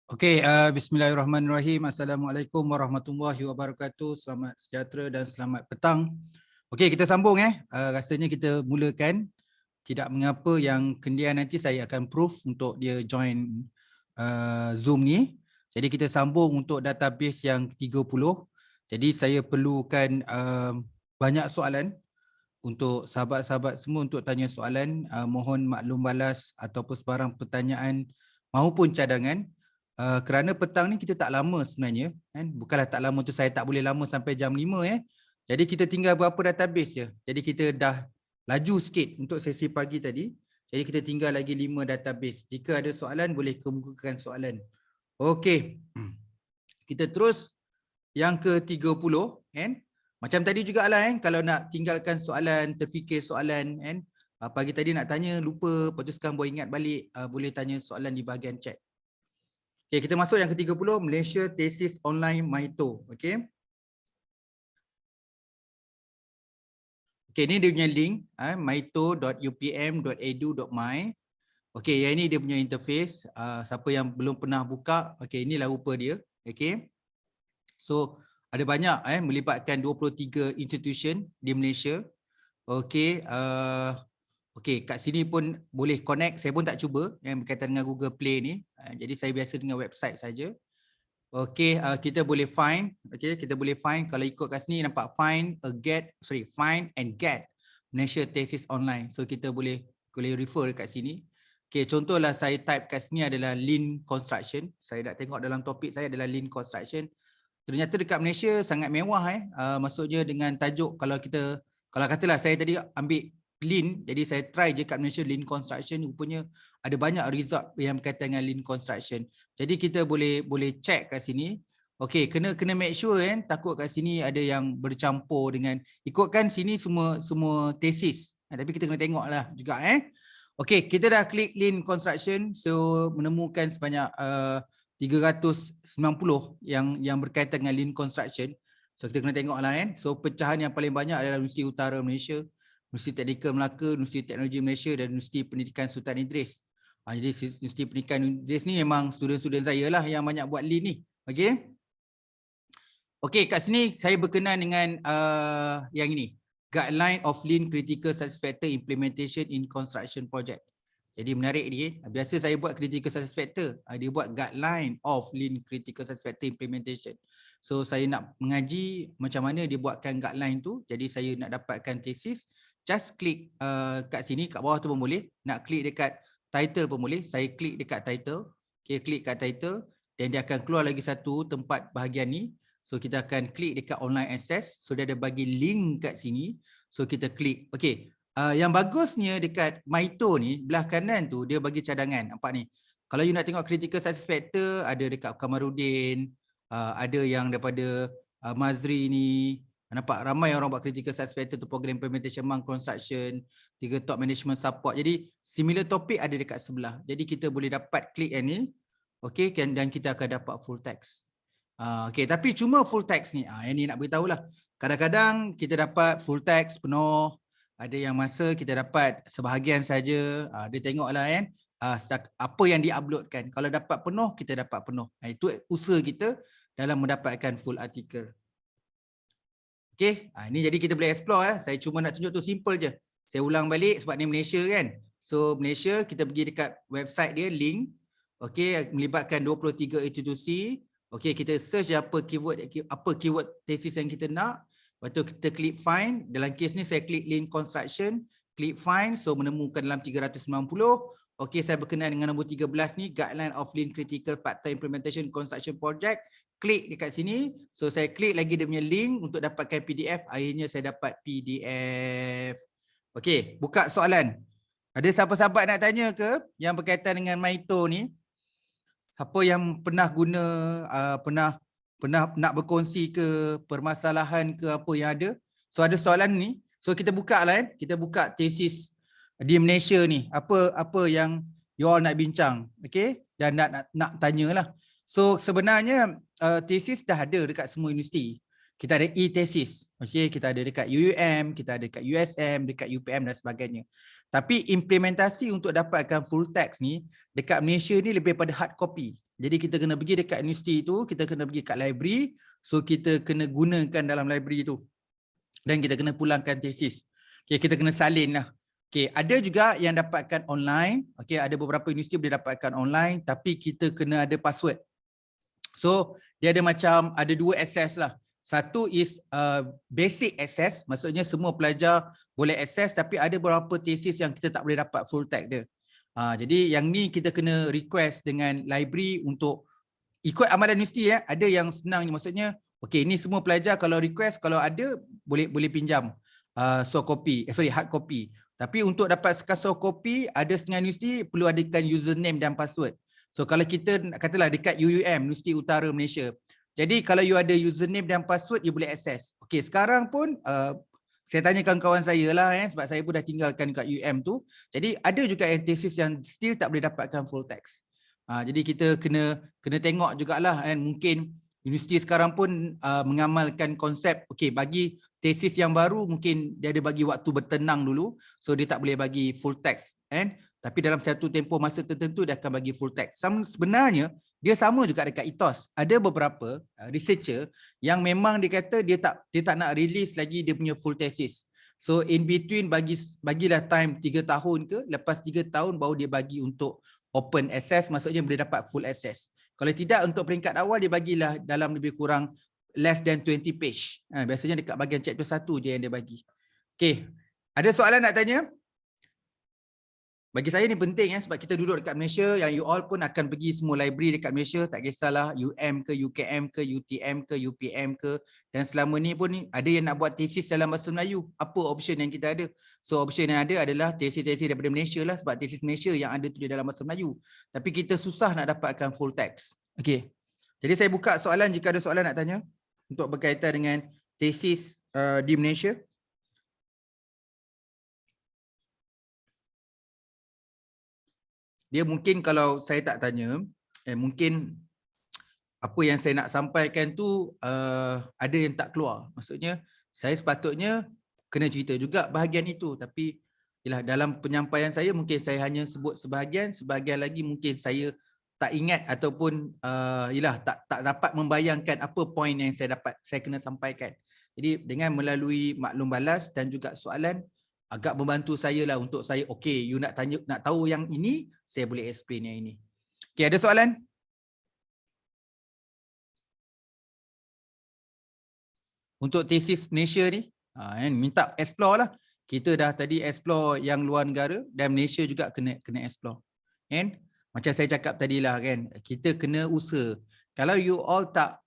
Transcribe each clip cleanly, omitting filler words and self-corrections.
Okey, bismillahirrahmanirrahim. Assalamualaikum warahmatullahi wabarakatuh. Selamat sejahtera dan selamat petang. Okey, kita sambung rasanya kita mulakan. Tidak mengapa yang kendian nanti saya akan proof untuk dia join Zoom ni. Jadi kita sambung untuk database yang 30. Jadi saya perlukan banyak soalan untuk sahabat-sahabat semua untuk tanya soalan. Mohon maklum balas ataupun sebarang pertanyaan maupun cadangan. Kerana petang ni kita tak lama sebenarnya, kan? Bukanlah tak lama tu saya tak boleh lama sampai jam 5 . Jadi kita tinggal berapa database je. Jadi kita dah laju sikit untuk sesi pagi tadi. Jadi kita tinggal lagi 5 database. Jika ada soalan boleh kemukakan soalan. Okey. Kita terus yang ke-30, kan? Macam tadi jugalah, kan, kalau nak tinggalkan soalan, terfikir soalan, kan? Pagi tadi nak tanya lupa, lepas tu sekarang boleh ingat balik, boleh tanya soalan di bahagian chat. Okay, kita masuk yang ke-30, Malaysia Thesis Online MAITO. Okay. Okay, ini dia punya link, maito.upm.edu.my. Okay, yang ini dia punya interface. Siapa yang belum pernah buka, okay, inilah rupa dia. Okay. So, ada banyak melibatkan 23 institution di Malaysia. Okay. Okey, kat sini pun boleh connect. Saya pun tak cuba yang berkaitan dengan Google Play ni. Jadi saya biasa dengan website saja. Okey, kita boleh find. Okey, kita boleh find. Kalau ikut kat sini nampak find and get Malaysia Thesis Online. So kita boleh refer kat sini. Okey, contohlah saya type kat sini adalah lean construction. Saya nak tengok dalam topik saya adalah lean construction. Ternyata dekat Malaysia sangat mewah maksudnya dengan tajuk kalau katalah saya tadi ambil lean, jadi saya try je kat Malaysia lean construction, rupanya ada banyak result yang berkaitan dengan lean construction. Jadi kita boleh check kat sini. Okey, kena make sure kan, takut kat sini ada yang bercampur dengan ikutkan sini semua tesis. Tapi kita kena tengoklah juga Okey, kita dah klik lean construction, so menemukan sebanyak 390 yang berkaitan dengan lean construction. So kita kena tengoklah So pecahan yang paling banyak adalah Universiti Utara Malaysia, Universiti Teknikal Melaka, Universiti Teknologi Malaysia dan Universiti Pendidikan Sultan Idris. Jadi Universiti Pendidikan Idris ni memang student-student saya lah yang banyak buat lean ni. Okey. Okey, kat sini saya berkenan dengan yang ini. Guideline of Lean Critical Success Factor Implementation in Construction Project. Jadi menarik ni. Biasa saya buat critical success factor. Dia buat guideline of lean critical success factor implementation. So saya nak mengaji macam mana dia buatkan guideline tu. Jadi saya nak dapatkan tesis. Just klik kat sini, kat bawah tu pun boleh. Nak klik dekat title pun boleh. Saya klik dekat title. Okay, klik kat title. Dan dia akan keluar lagi satu tempat bahagian ni. So kita akan klik dekat online access. So dia ada bagi link kat sini. So kita klik. Okay. Yang bagusnya dekat MAITO ni, belah kanan tu dia bagi cadangan. Nampak ni. Kalau you nak tengok critical success factor, ada dekat Kamarudin, ada yang daripada Mazri ni. Nampak ramai orang buat critical success factor tu program implementation Mang Construction, 3 top management support. Jadi similar topik ada dekat sebelah. Jadi kita boleh dapat klik yang ni. Okey, dan kita akan dapat full text. Okey, tapi cuma full text ni. Yang ni nak beritahu lah. Kadang-kadang kita dapat full text penuh. Ada yang masa kita dapat sebahagian saja. Dia tengoklah apa yang diuploadkan. Kalau dapat penuh, kita dapat penuh. Itu usaha kita dalam mendapatkan full artikel. Okey, ini jadi kita boleh explore. Saya cuma nak tunjuk tu simple je. Saya ulang balik sebab ni Malaysia kan. So Malaysia kita pergi dekat website dia, link. Okey, melibatkan 23 institusi. Okey, kita search apa keyword tesis yang kita nak. Lepas tu kita klik find. Dalam kes ni saya klik lean construction, klik find, so menemukan dalam 390. Okey, saya berkenan dengan nombor 13 ni, guideline of lean critical factor implementation construction project. Klik dekat sini. So saya klik lagi dia punya link untuk dapatkan PDF. Akhirnya saya dapat PDF. Okey, buka soalan. Ada sahabat-sahabat nak tanya ke yang berkaitan dengan MAITO ni? Siapa yang pernah guna, pernah nak berkongsi ke permasalahan ke apa yang ada. So ada soalan ni. So kita buka lah kita buka tesis di Malaysia ni. Apa yang you all nak bincang. Okay. Dan nak tanyalah. So sebenarnya tesis dah ada dekat semua universiti. Kita ada e-tesis. Okay. Kita ada dekat UUM, kita ada dekat USM, dekat UPM dan sebagainya. Tapi implementasi untuk dapatkan full text ni dekat Malaysia ni lebih pada hard copy. Jadi kita kena pergi dekat universiti itu, kita kena pergi kat library, so kita kena gunakan dalam library itu. Dan kita kena pulangkan tesis. Okay, kita kena salin lah. Okay, ada juga yang dapatkan online. Okay, ada beberapa universiti boleh dapatkan online, tapi kita kena ada password. So, dia ada macam, ada dua access lah. Satu is basic access, maksudnya semua pelajar boleh access, tapi ada beberapa tesis yang kita tak boleh dapat full text dia. Jadi yang ni kita kena request dengan library untuk ikut amalan universiti ya. Ada yang senang, maksudnya okey, ni semua pelajar kalau request, kalau ada boleh pinjam soft copy, hard copy. Tapi untuk dapat soft copy, ada setengah universiti perlu adakan username dan password. So kalau kita katalah dekat UUM, Universiti Utara Malaysia. Jadi kalau you ada username dan password, you boleh access. Okey, sekarang pun saya tanyakan kawan saya lah sebab saya pun dah tinggalkan kat UM tu. Jadi ada juga yang tesis yang still tak boleh dapatkan full text. Jadi kita kena tengok jugalah kan, mungkin universiti sekarang pun mengamalkan konsep okey, bagi tesis yang baru mungkin dia ada bagi waktu bertenang dulu, so dia tak boleh bagi full text kan, tapi dalam satu tempoh masa tertentu dia akan bagi full text. Sebenarnya dia sama juga dekat ethos. Ada beberapa researcher yang memang dia kata dia tak nak release lagi dia punya full thesis. So in between bagilah time 3 tahun ke, lepas 3 tahun baru dia bagi untuk open access, maksudnya boleh dapat full access. Kalau tidak, untuk peringkat awal dia bagilah dalam lebih kurang less than 20 page. Biasanya dekat bahagian chapter 1 je yang dia bagi. Okey, ada soalan nak tanya? Bagi saya ni penting sebab kita duduk dekat Malaysia, yang you all pun akan pergi semua library dekat Malaysia, tak kisahlah UM ke, UKM ke, UTM ke, UPM ke, dan selama ni pun ada yang nak buat tesis dalam bahasa Melayu. Apa option yang kita ada? So option yang ada adalah tesis-tesis daripada Malaysia lah, sebab tesis Malaysia yang ada tulis dalam bahasa Melayu. Tapi kita susah nak dapatkan full text. Okey. Jadi saya buka soalan jika ada soalan nak tanya untuk berkaitan dengan tesis di Malaysia. Dia mungkin kalau saya tak tanya, mungkin apa yang saya nak sampaikan tu ada yang tak keluar. Maksudnya saya sepatutnya kena cerita juga bahagian itu, tapi yalah, dalam penyampaian saya mungkin saya hanya sebut sebahagian lagi mungkin saya tak ingat ataupun yalah, tak dapat membayangkan apa poin yang saya kena sampaikan. Jadi dengan melalui maklum balas dan juga soalan agak membantu saya lah untuk saya, okey, you nak tahu yang ini, saya boleh explain yang ini. Okey, ada soalan? Untuk tesis Malaysia ni, minta explore lah. Kita dah tadi explore yang luar negara dan Malaysia juga kena explore. Kan? Macam saya cakap tadi lah kan, kita kena usaha. Kalau you all tak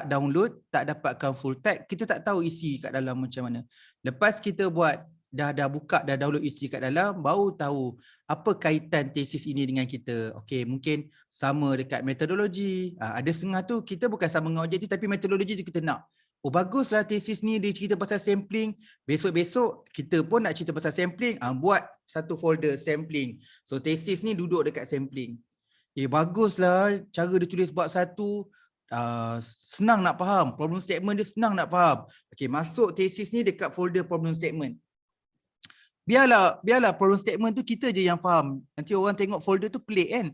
download, tak dapatkan full text, kita tak tahu isi kat dalam macam mana. Lepas kita buat dah buka, dah download isi kat dalam, baru tahu apa kaitan tesis ini dengan kita. Okey, mungkin sama dekat metodologi. Ada setengah tu kita bukan sama dengan objektif, tapi metodologi tu kita nak. Oh baguslah tesis ni dia cerita pasal sampling. Besok-besok kita pun nak cerita pasal sampling, buat satu folder sampling. So tesis ni duduk dekat sampling. Baguslah cara dia tulis bab 1. Senang nak faham. Problem statement dia senang nak faham. Okey, masuk tesis ni dekat folder problem statement. Biarlah problem statement tu kita je yang faham. Nanti orang tengok folder tu pelik kan.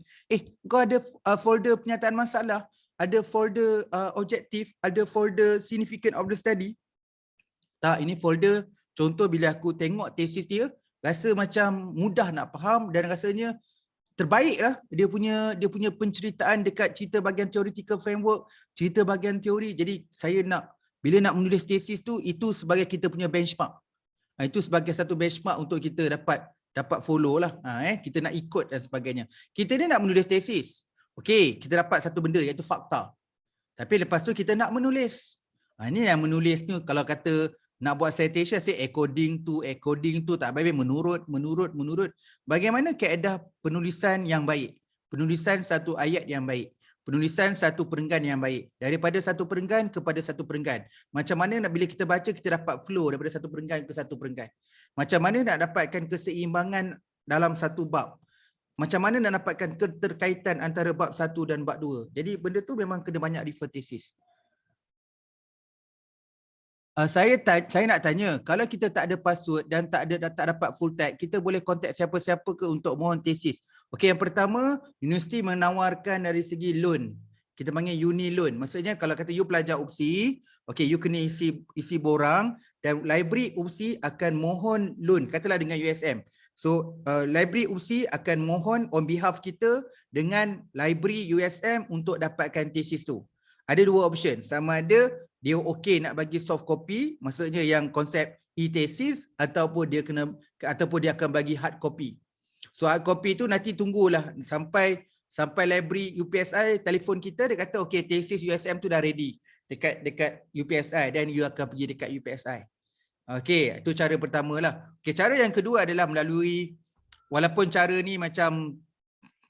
Kau ada folder penyataan masalah, ada folder objektif, ada folder significant of the study. Tak, ini folder contoh bila aku tengok tesis dia, rasa macam mudah nak faham dan rasanya terbaiklah dia punya penceritaan dekat cerita bahagian theoretical framework, cerita bahagian teori. Jadi saya nak bila nak menulis tesis tu, itu sebagai kita punya benchmark. Itu sebagai satu benchmark untuk kita dapat follow lah. Kita nak ikut dan sebagainya. Kita ni nak menulis tesis. Okey, kita dapat satu benda iaitu fakta. Tapi lepas tu kita nak menulis. Ini yang menulis ni kalau kata nak buat citation, say according to tak baik, menurut. Bagaimana kaedah penulisan yang baik? Penulisan satu ayat yang baik. Penulisan satu perenggan yang baik. Daripada satu perenggan kepada satu perenggan. Macam mana nak bila kita baca kita dapat flow daripada satu perenggan ke satu perenggan. Macam mana nak dapatkan keseimbangan dalam satu bab. Macam mana nak dapatkan keterkaitan antara bab 1 dan bab 2. Jadi benda tu memang kena banyak refer tesis. Saya nak tanya, kalau kita tak ada password dan tak dapat full text, kita boleh contact siapa-siapa ke untuk mohon tesis? Okey, yang pertama, universiti menawarkan dari segi loan. Kita panggil uni loan. Maksudnya kalau kata you pelajar UPSI, okey, you kena isi borang dan library UPSI akan mohon loan, katalah dengan USM. So, library UPSI akan mohon on behalf kita dengan library USM untuk dapatkan tesis tu. Ada dua option, sama ada dia okey nak bagi soft copy, maksudnya yang konsep e-tesis, ataupun dia akan bagi hard copy. So hard copy tu nanti tunggulah sampai library UPSI telefon kita, dia kata okey tesis USM tu dah ready dekat UPSI, dan you akan pergi dekat UPSI. Okey, itu cara pertama lah. Okey, cara yang kedua adalah melalui, walaupun cara ni macam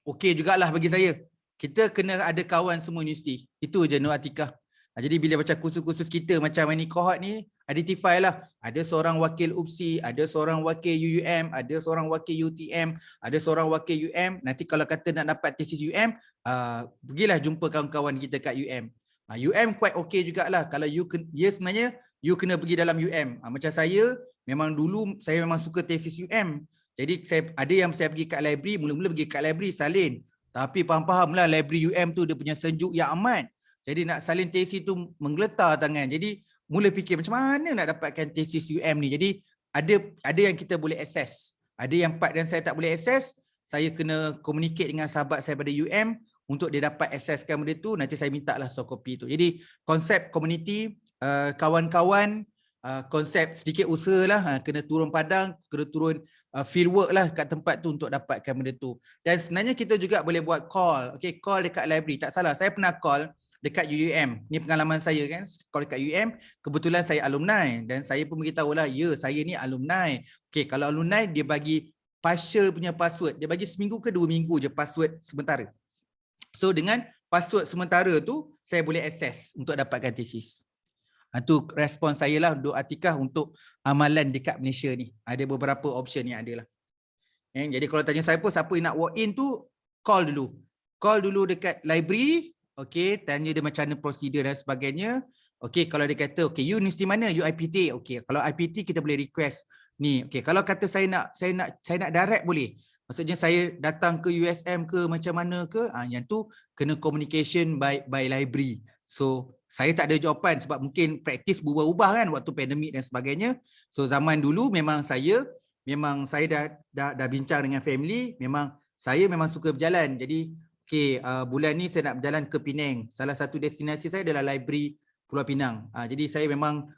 okey jugalah bagi saya, kita kena ada kawan semua universiti. Itu je Nur Atikah. Jadi bila macam kursus-kursus kita macam ini cohort ni, identify lah. Ada seorang wakil UPSI, ada seorang wakil UUM, ada seorang wakil UTM, ada seorang wakil UM. Nanti kalau kata nak dapat tesis UM, pergilah jumpa kawan-kawan kita kat UM. UM quite okay jugalah. Kalau sebenarnya you kena pergi dalam UM. Macam saya, memang dulu saya memang suka tesis UM. Jadi ada yang saya pergi kat library, mula-mula pergi kat library salin. Tapi faham-faham lah library UM tu dia punya sejuk yang amat. Jadi nak salin tesis tu menggeletar tangan. Jadi mula fikir macam mana nak dapatkan tesis UM ni. Jadi ada yang kita boleh access. Ada yang part yang saya tak boleh access, saya kena communicate dengan sahabat saya pada UM untuk dia dapat accesskan benda tu, nanti saya minta lah soft copy tu. Jadi konsep community, kawan-kawan, konsep sedikit usaha lah, kena turun padang, kena turun field work lah kat tempat tu untuk dapatkan benda tu. Dan sebenarnya kita juga boleh buat call, okay, call dekat library, tak salah. Saya pernah call dekat UUM. Ni pengalaman saya kan, call dekat UUM, kebetulan saya alumni dan saya pun beritahu lah, ya saya ni alumni. Okay, kalau alumni dia bagi partial punya password, dia bagi seminggu ke 2 minggu je password sementara. So dengan password sementara tu, saya boleh access untuk dapatkan tesis. Itu respon saya lah Dr. Atikah untuk amalan dekat Malaysia ni. Ada beberapa option yang ada lah. Jadi kalau tanya saya pun, siapa yang nak walk in tu, call dulu. Call dulu dekat library. Okey, tanya dia macam mana prosedur dan sebagainya. Okey, kalau dia kata, okey, you universiti mana? You IPT. Okey, kalau IPT kita boleh request ni. Okey, kalau kata saya nak direct boleh. Maksudnya saya datang ke USM ke macam mana ke, yang tu kena communication by library. So, saya tak ada jawapan sebab mungkin praktis berubah-ubah kan waktu pandemik dan sebagainya. So, zaman dulu memang saya dah bincang dengan family, saya memang suka berjalan. Jadi okey, bulan ni saya nak berjalan ke Penang. Salah satu destinasi saya adalah library Pulau Pinang. Jadi saya memang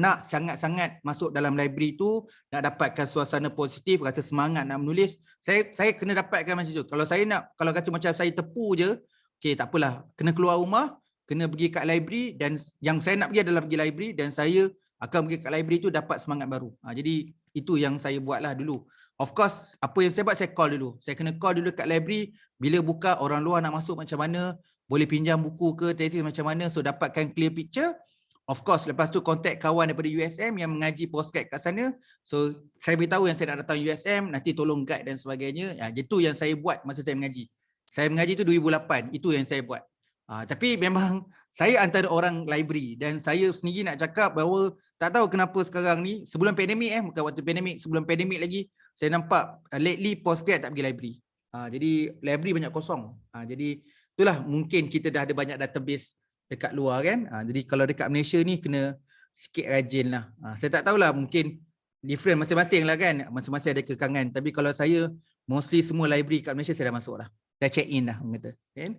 nak sangat-sangat masuk dalam library tu, nak dapatkan suasana positif, rasa semangat nak menulis. Saya kena dapatkan macam tu. Kalau kata macam saya tepu je, okey tak apalah, kena keluar rumah, kena pergi kat library, dan yang saya nak pergi adalah pergi library, dan saya akan pergi kat library tu dapat semangat baru. Jadi itu yang saya buatlah dulu. Of course, apa yang saya buat, saya call dulu. Saya kena call dulu kat library, bila buka orang luar nak masuk macam mana, boleh pinjam buku ke, tesis macam mana, so dapatkan clear picture. Of course, lepas tu contact kawan daripada USM yang mengaji postgrad kat sana. So, saya beritahu yang saya nak datang USM, nanti tolong guide dan sebagainya. Itu yang saya buat masa saya mengaji. Saya mengaji tu 2008, itu yang saya buat. Tapi memang saya antara orang library, dan saya sendiri nak cakap bahawa tak tahu kenapa sekarang ni, sebelum pandemik bukan waktu pandemik, sebelum pandemik lagi, saya nampak lately postgrad tak pergi library. Jadi library banyak kosong. Jadi itulah, mungkin kita dah ada banyak database dekat luar kan. Jadi kalau dekat Malaysia ni kena sikit rajin lah. Saya tak tahulah, mungkin different masing-masing lah kan, masing-masing ada kekangan. Tapi kalau saya, mostly semua library kat Malaysia saya dah masuk lah. Dah check in lah orang kata. Kan?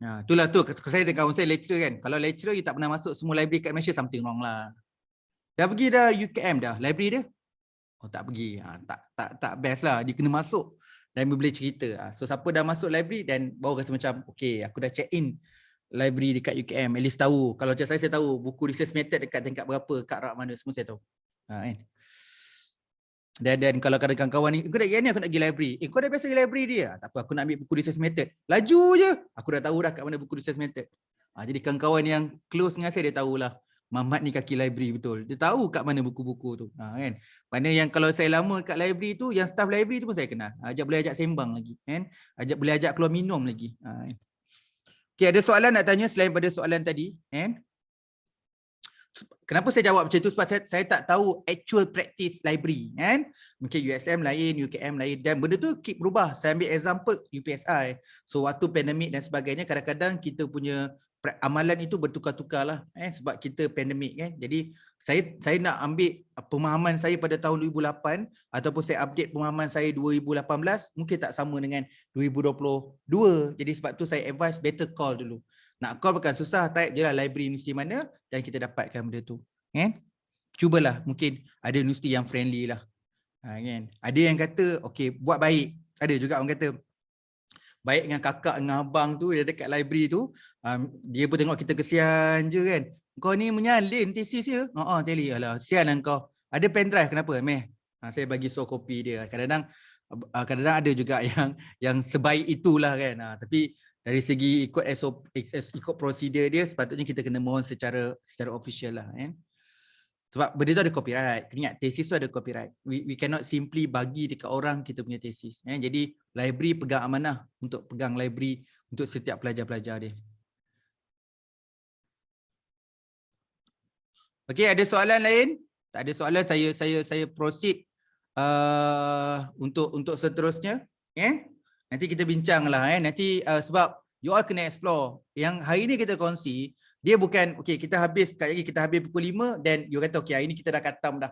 Itulah tu, saya dengan kawan saya lecturer kan. Kalau lecturer you tak pernah masuk semua library kat Malaysia, something wrong lah. Dah pergi dah UKM dah, library dia? Oh tak pergi, tak best lah, dia kena masuk dan boleh cerita. So siapa dah masuk library dan baru rasa macam, okay aku dah check in library dekat UKM, at least tahu. Kalau macam saya tahu buku research method dekat tingkat berapa, kat rak mana, semua saya tahu. Kan? Dan kalau kadang kawan ni, aku nak pergi library. Kau dah biasa pergi library dia? Tak apa, aku nak ambil buku research method. Laju je, aku dah tahu dah kat mana buku research method. Jadi kawan-kawan yang close dengan saya, dia tahulah Mamat ni kaki library betul. Dia tahu kat mana buku-buku tu. Kan? Mana yang kalau saya lama kat library tu, yang staff library tu pun saya kenal. Boleh ajak sembang lagi. Kan? Boleh ajak keluar minum lagi. Kan? Okay, ada soalan nak tanya selain pada soalan tadi? Kan? Kenapa saya jawab macam tu? Sebab saya tak tahu actual practice library kan. Mungkin USM lain, UKM lain, dan benda tu keep berubah. Saya ambil example UPSI. So waktu pandemik dan sebagainya, kadang-kadang kita punya amalan itu bertukar-tukar lah sebab kita pandemik kan. Jadi saya nak ambil pemahaman saya pada tahun 2008 ataupun saya update pemahaman saya 2018 mungkin tak sama dengan 2022. Jadi sebab tu saya advise better call dulu. Nak call bukan susah, type je lah library universiti mana dan kita dapatkan benda tu. Kan? Cubalah, mungkin ada universiti yang friendly lah. Kan? Ada yang kata, okay, buat baik. Ada juga orang kata, baik dengan kakak dengan abang tu, dia dekat library tu, dia pun tengok kita kesian je kan. Kau ni menyalin tesis je. Teli, alah, sian lah kau. Ada pendrive, kenapa? Meh. Saya bagi soft copy dia. Kadang-kadang ada juga yang sebaik itulah kan. Tapi dari segi ikut SOP, ikut prosedur dia, sepatutnya kita kena mohon secara official lah. Sebab benda tu ada copyright. Ingat, tesis tu ada copyright. We cannot simply bagi dekat orang kita punya tesis. Jadi library pegang amanah untuk pegang library untuk setiap pelajar-pelajar dia. Okey, ada soalan lain? Tak ada soalan, saya proceed untuk seterusnya. Nanti kita bincang lah. Nanti sebab you all kena explore. Yang hari ni kita kongsi, dia bukan, okay, kita habis pukul 5 dan you kata, okay, hari ni kita dah khatam dah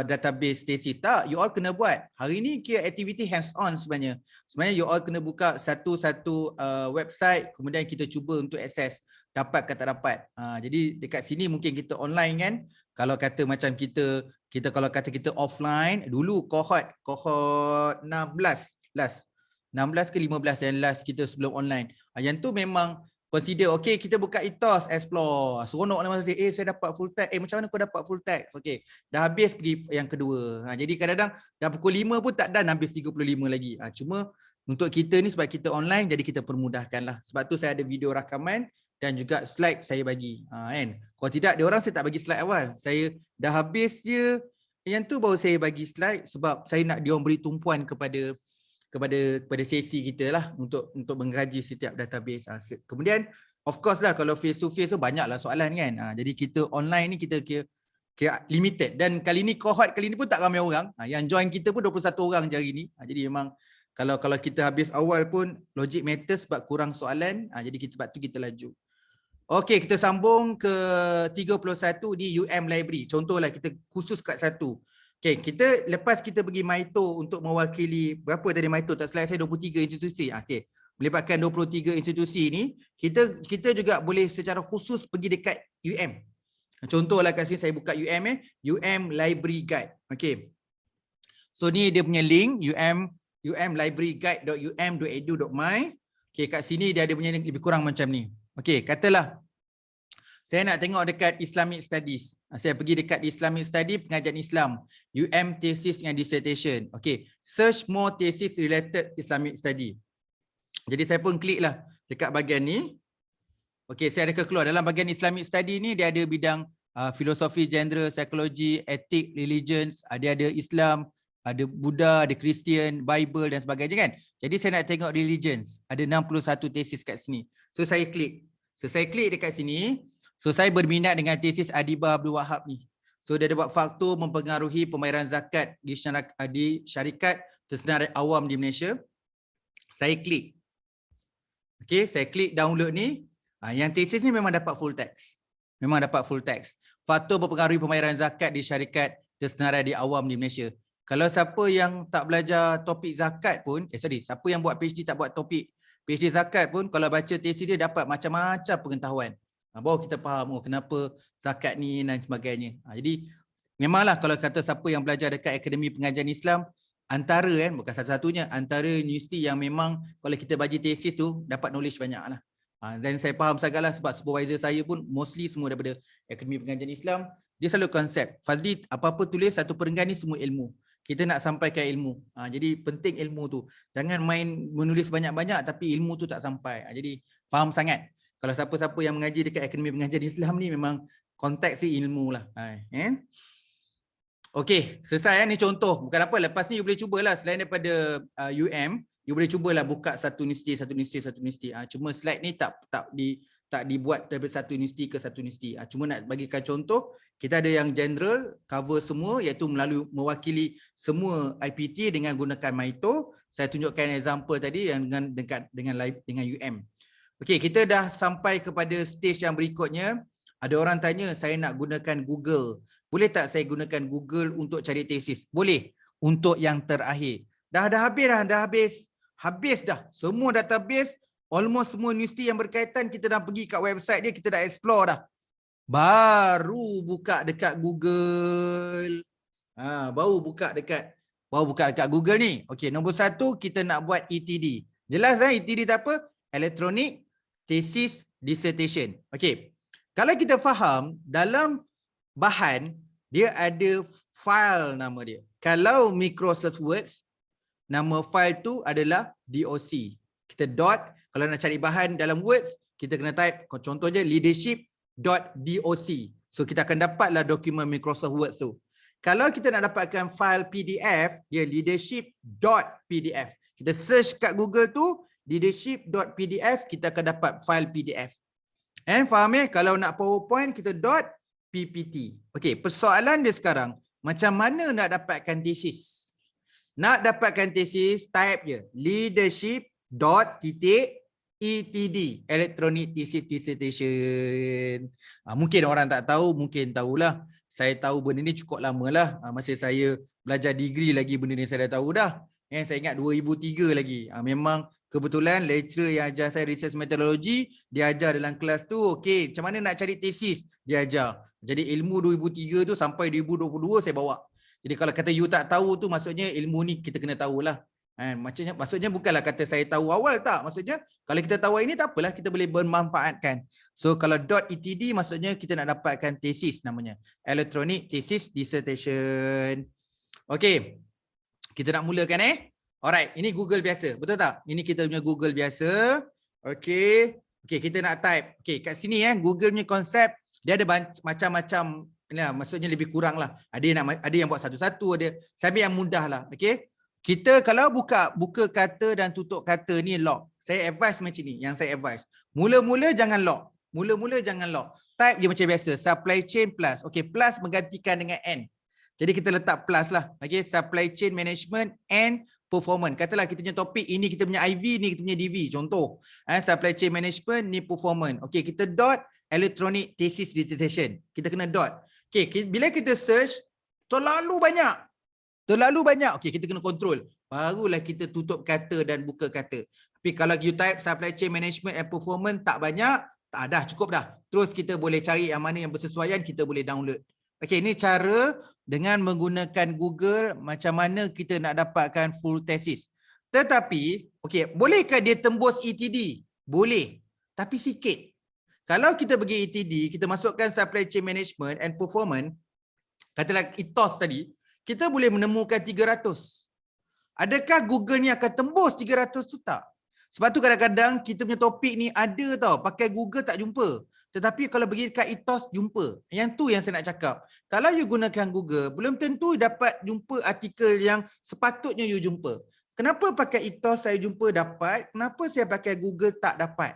database tesis. Tak, you all kena buat. Hari ni kira activity hands on sebenarnya. Sebenarnya you all kena buka satu-satu website, kemudian kita cuba untuk access, dapat ke tak dapat. Jadi dekat sini mungkin kita online kan. Kalau kata macam kita kalau kata kita offline, dulu cohort 16 last. 16 ke 15 yang last kita sebelum online. Yang tu memang consider, okay, kita buka ethos, explore. Seronok lah masa saya dapat full text. Macam mana kau dapat full text? Okay, dah habis pergi yang kedua. Jadi kadang-kadang dah pukul 5 pun tak dan habis 35 lagi. Cuma untuk kita ni sebab kita online, jadi kita permudahkan lah. Sebab tu saya ada video rakaman dan juga slide saya bagi. Kan? Kalau tidak, dia orang saya tak bagi slide awal. Saya dah habis je yang tu baru saya bagi slide sebab saya nak dia orang beri tumpuan kepada sesi kita lah untuk mengkaji setiap database. Kemudian of course lah kalau face to face tu banyaklah soalan kan. Jadi kita online ni kita kira limited dan kali ni cohort kali ni pun tak ramai orang. Yang join kita pun 21 orang je hari ni. Jadi memang kalau kita habis awal pun logic matter sebab kurang soalan. Jadi sebab tu kita laju. Okey, kita sambung ke 31 di UM Library. Contohlah kita khusus kat satu. Okay, lepas kita pergi Maito untuk mewakili, berapa tadi Maito? Tak slide saya 23 institusi. Okay, melibatkan 23 institusi ni, kita juga boleh secara khusus pergi dekat UM. Contohlah kat sini saya buka UM UM Library Guide. Okay. So ni dia punya link, umlibraryguide.um.edu.my. Okay, kat sini dia ada punya link lebih kurang macam ni. Okay, katalah saya nak tengok dekat Islamic Studies. Saya pergi dekat Islamic Study, pengajian Islam. UM Thesis and Dissertation. Okay. Search more thesis related Islamic Study. Jadi saya pun klik lah dekat bahagian ni. Okay, saya ada keluar. Dalam bahagian Islamic Study ni, dia ada bidang filosofi, genre, psikologi, etik, religions. Dia ada Islam, ada Buddha, ada Kristian, Bible dan sebagainya kan. Jadi saya nak tengok religions. Ada 61 tesis kat sini. So saya klik. Saya klik dekat sini. So saya berminat dengan tesis Adibah Abdul Wahab ni. So dia ada buat faktor mempengaruhi pembayaran zakat di syarikat tersenarai awam di Malaysia. Saya klik. Okay, saya klik download ni. Yang tesis ni memang dapat full text. Memang dapat full text. Faktor mempengaruhi pembayaran zakat di syarikat tersenarai di awam di Malaysia. Kalau siapa yang tak belajar topik zakat pun, siapa yang buat PhD tak buat topik PhD zakat pun, kalau baca tesis dia dapat macam-macam pengetahuan. Baru kita faham kenapa zakat ni dan sebagainya. Jadi memanglah kalau kata siapa yang belajar dekat Akademi Pengajian Islam, antara bukan satu-satunya, antara universiti yang memang kalau kita bagi tesis tu dapat knowledge banyak lah. Dan saya faham sangatlah sebab supervisor saya pun mostly semua daripada Akademi Pengajian Islam. Dia selalu konsep, Fazli apa-apa tulis satu perenggan ni semua ilmu. Kita nak sampaikan ilmu. Jadi penting ilmu tu. Jangan main menulis banyak-banyak tapi ilmu tu tak sampai. Jadi faham sangat. Kalau siapa-siapa yang mengaji dekat Akademi Pengajian Islam ni memang konteks si ilmu lah. Okey, selesai ni contoh. Bukan apa, lepas ni you boleh cubalah selain daripada UM, you boleh cubalah buka satu universiti. Cuma slide ni tak tak dibuat dari satu universiti ke satu universiti. Cuma nak bagikan contoh, kita ada yang general, cover semua, iaitu mewakili semua IPT dengan gunakan Maito. Saya tunjukkan example tadi yang dengan UM. Okey, kita dah sampai kepada stage yang berikutnya. Ada orang tanya, saya nak gunakan Google. Boleh tak saya gunakan Google untuk cari tesis? Boleh. Untuk yang terakhir. Dah habis. Habis dah. Semua database, almost semua universiti yang berkaitan, kita dah pergi kat website dia, kita dah explore dah. Baru buka dekat Google. Baru buka dekat Google ni. Okey, nombor 1 kita nak buat ETD. Jelas ETD tak apa? Electronic Thesis Dissertation. Okey. Kalau kita faham, dalam bahan dia ada file nama dia. Kalau Microsoft Word, nama file tu adalah DOC. Kita dot, kalau nak cari bahan dalam Words, kita kena type, contoh je leadership.doc. So kita akan dapatlah dokumen Microsoft Word tu. Kalau kita nak dapatkan file PDF, dia leadership.pdf. Kita search kat Google tu, leadership.pdf, kita akan dapat file PDF. Faham ya? Kalau nak PowerPoint, kita .ppt. Okey, persoalan dia sekarang, macam mana nak dapatkan tesis? Nak dapatkan tesis, type je leadership.etd, Electronic Thesis Dissertation. Mungkin orang tak tahu, mungkin tahulah. Saya tahu benda ni cukup lama lah. Masa saya belajar degree lagi benda ni saya dah tahu dah. Saya ingat 2003 lagi. Memang kebetulan lecturer yang ajar saya research methodology, dia ajar dalam kelas tu, okey, macam mana nak cari tesis, dia ajar. Jadi ilmu 2003 tu sampai 2022 saya bawa. Jadi kalau kata you tak tahu tu, maksudnya ilmu ni kita kena tahulah. Maksudnya bukanlah kata saya tahu awal, tak. Maksudnya kalau kita tahu ini tak apalah, kita boleh bermanfaatkan. So kalau .etd maksudnya kita nak dapatkan tesis namanya. Electronic Thesis Dissertation. Okey. Kita nak mulakan Alright, ini Google biasa, betul tak? Ini kita punya Google biasa. Okey. Okey, kita nak type. Okey, kat sini Google punya konsep dia ada macam-macam, maksudnya lebih kurang lah. Ada yang buat satu-satu, ada. Saya ambil yang mudah lah. Okey. Kita kalau buka kata dan tutup kata ni lock. Saya advise macam ni, yang saya advise. Mula-mula jangan lock. Type je macam biasa, supply chain plus. Okey, plus menggantikan dengan N. Jadi kita letak plus lah. Okey, supply chain management and performance. Katalah kita punya topik, ini kita punya IV, ni kita punya DV. Contoh, supply chain management, ni performance. Okey, kita dot electronic thesis dissertation. Kita kena dot. Okey, bila kita search, terlalu banyak. Okey, kita kena control. Barulah kita tutup kata dan buka kata. Tapi kalau you type supply chain management and performance, tak banyak, tak dah, cukup dah. Terus kita boleh cari yang mana yang bersesuaian, kita boleh download. Okey, ini cara dengan menggunakan Google macam mana kita nak dapatkan full thesis. Tetapi, okey, bolehkah dia tembus ETD? Boleh, tapi sikit. Kalau kita pergi ETD, kita masukkan supply chain management and performance, katalah ethos tadi, kita boleh menemukan 300. Adakah Google ni akan tembus 300 tu? Tak. Sebab tu kadang-kadang kita punya topik ni ada tau, pakai Google tak jumpa. Tetapi kalau pergi dekat ethos, jumpa. Yang tu yang saya nak cakap. Kalau you gunakan Google, belum tentu dapat jumpa artikel yang sepatutnya you jumpa. Kenapa pakai ethos saya jumpa dapat? Kenapa saya pakai Google tak dapat?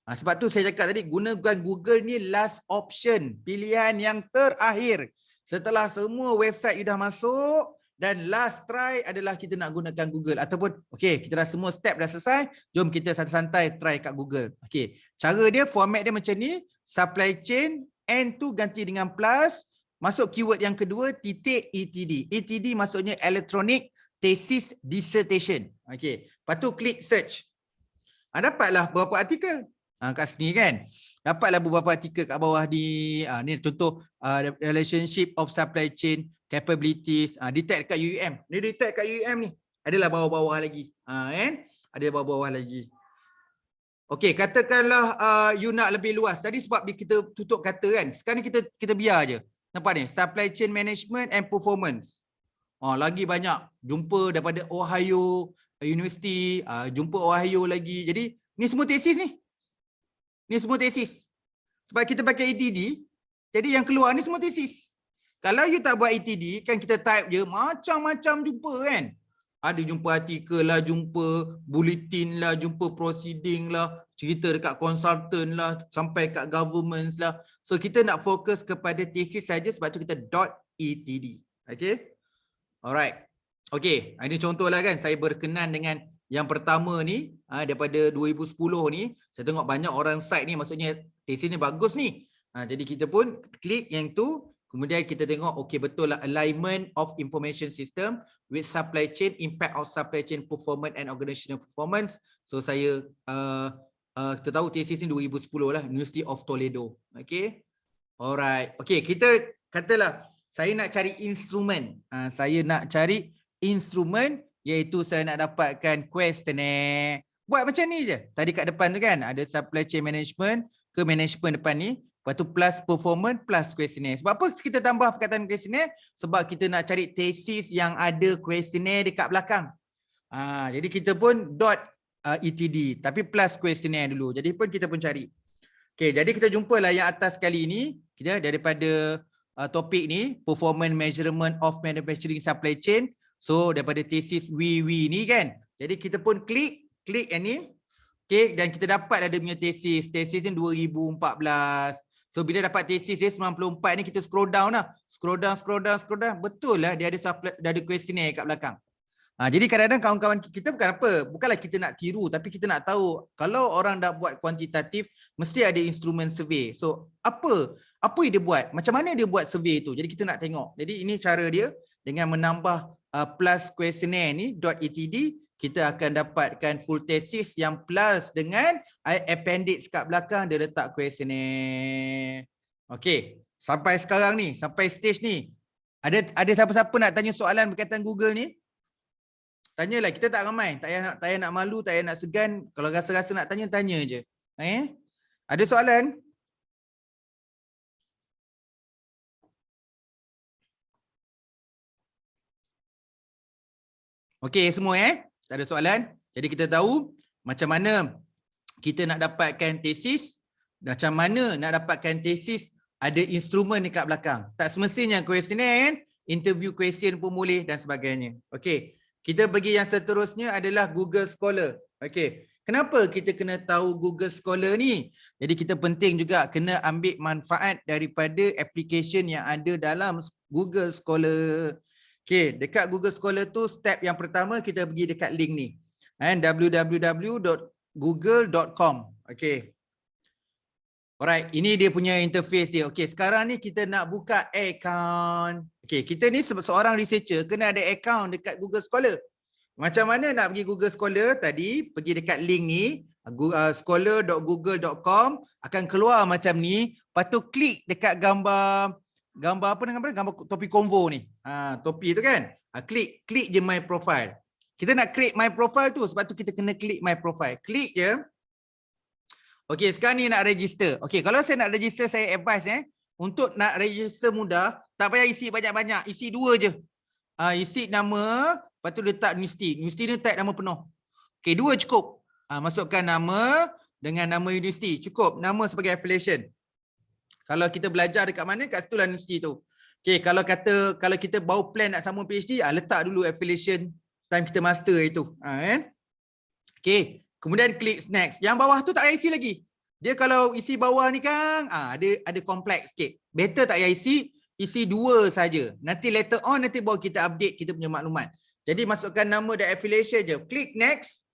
Sebab tu saya cakap tadi, gunakan Google ni last option. Pilihan yang terakhir. Setelah semua website you dah masuk, dan last try adalah kita nak gunakan Google. Ataupun, okey, kita dah semua step dah selesai, jom kita santai-santai try kat Google. Okey, cara dia, format dia macam ni, supply chain, N tu ganti dengan plus, masuk keyword yang kedua, titik ETD. ETD maksudnya Electronic Thesis Dissertation. Okey, lepas tu klik search. Dapatlah beberapa artikel. Kat sini kan. Dapatlah beberapa artikel kat bawah ni. Ni contoh relationship of supply chain capabilities. Detect kat UM. Ni detect kat UM ni. Adalah bawah-bawah lagi. Kan? Ada bawah-bawah lagi. Okey, katakanlah you nak lebih luas. Tadi sebab kita tutup kata kan. Sekarang kita biar je. Nampak ni? Supply chain management and performance. Lagi banyak. Jumpa daripada Ohio University. Jumpa Ohio lagi. Jadi ni semua tesis ni. Ni semua tesis. Sebab kita pakai ETD, jadi yang keluar ni semua tesis. Kalau you tak buat ETD, kan kita type je, macam-macam jumpa kan. Ada jumpa artikel lah, jumpa bulletin lah, jumpa proceeding lah, cerita dekat consultant lah, sampai kat governments lah. So kita nak fokus kepada thesis saja, sebab tu kita .etd. Okay. Alright. Okay. Ini contoh lah kan, saya berkenan dengan yang pertama ni, daripada 2010 ni, saya tengok banyak orang cite ni, maksudnya thesis ni bagus ni. Jadi kita pun klik yang tu. Kemudian kita tengok, okey betul lah, alignment of information system with supply chain, impact of supply chain performance and organizational performance. So saya kita tahu thesis ni 2010 lah, University of Toledo. Okay. Alright. Okay, kita katalah saya nak cari instrumen. Saya nak cari instrumen, iaitu saya nak dapatkan questionnaire. Buat macam ni je. Tadi kat depan tu kan, ada supply chain management ke management depan ni. Lepas tu plus performance plus questionnaire. Sebab apa kita tambah perkataan questionnaire? Sebab kita nak cari thesis yang ada questionnaire dekat belakang. Jadi kita pun .etd tapi plus questionnaire dulu. Jadi pun kita pun cari. Okay, jadi kita jumpalah yang atas kali ini. Kita daripada topik ni, performance measurement of manufacturing supply chain. So daripada thesis we ni kan. Jadi kita pun klik yang ni. Okay, dan kita dapat ada punya thesis. Thesis ni 2014. So bila dapat thesis dia 94 ni, kita scroll down lah. Scroll down. Betul lah dia ada questionnaire kat belakang. Jadi kadang-kadang kawan-kawan kita bukanlah kita nak tiru, tapi kita nak tahu kalau orang dah buat kuantitatif, mesti ada instrumen survey. So apa yang dia buat? Macam mana dia buat survey tu? Jadi kita nak tengok. Jadi ini cara dia dengan menambah plus questionnaire ni .etd, kita akan dapatkan full thesis yang plus dengan appendix kat belakang dia letak questionnaire. Okey, sampai sekarang ni, sampai stage ni, ada siapa-siapa nak tanya soalan berkaitan Google ni? Tanyalah, kita tak ramai, tak payah nak malu, tak payah nak segan. Kalau rasa-rasa nak tanya je. Ada soalan? Okey semua tak ada soalan. Jadi kita tahu macam mana kita nak dapatkan tesis, macam mana nak dapatkan tesis, ada instrumen dekat belakang. Tak semestinya questionnaire, interview question pun boleh dan sebagainya. Okey, kita pergi yang seterusnya adalah Google Scholar. Okey, kenapa kita kena tahu Google Scholar ni? Jadi kita penting juga kena ambil manfaat daripada application yang ada dalam Google Scholar. Okey, dekat Google Scholar tu step yang pertama kita pergi dekat link ni. www.google.com. Okey. Alright, ini dia punya interface dia. Okey, sekarang ni kita nak buka account. Okey, kita ni seorang researcher kena ada account dekat Google Scholar. Macam mana nak pergi Google Scholar? Tadi pergi dekat link ni, scholar.google.com, akan keluar macam ni. Lepas tu klik dekat gambar apa nama? Gambar topi Convo ni. Topi tu kan. Klik je my profile. Kita nak create my profile tu, sebab tu kita kena klik my profile. Klik je. Okey, sekarang ni nak register. Okey, kalau saya nak register, saya advise untuk nak register mudah, tak payah isi banyak-banyak, isi 2 je. Isi nama, lepas tu letak universiti. Universiti ni type nama penuh. Okey, 2 cukup. Masukkan nama dengan nama universiti. Cukup. Nama sebagai affiliation. Kalau kita belajar dekat mana, kat situlah universiti tu. Okey, kalau kita baru plan nak sambung PhD, letak dulu affiliation time kita master itu. Okey, kemudian klik next. Yang bawah tu tak payah isi lagi. Dia kalau isi bawah ni kan, ada kompleks sikit. Better tak payah isi 2 saja. Nanti later on nanti baru kita update kita punya maklumat. Jadi masukkan nama dan affiliation je. Klik next.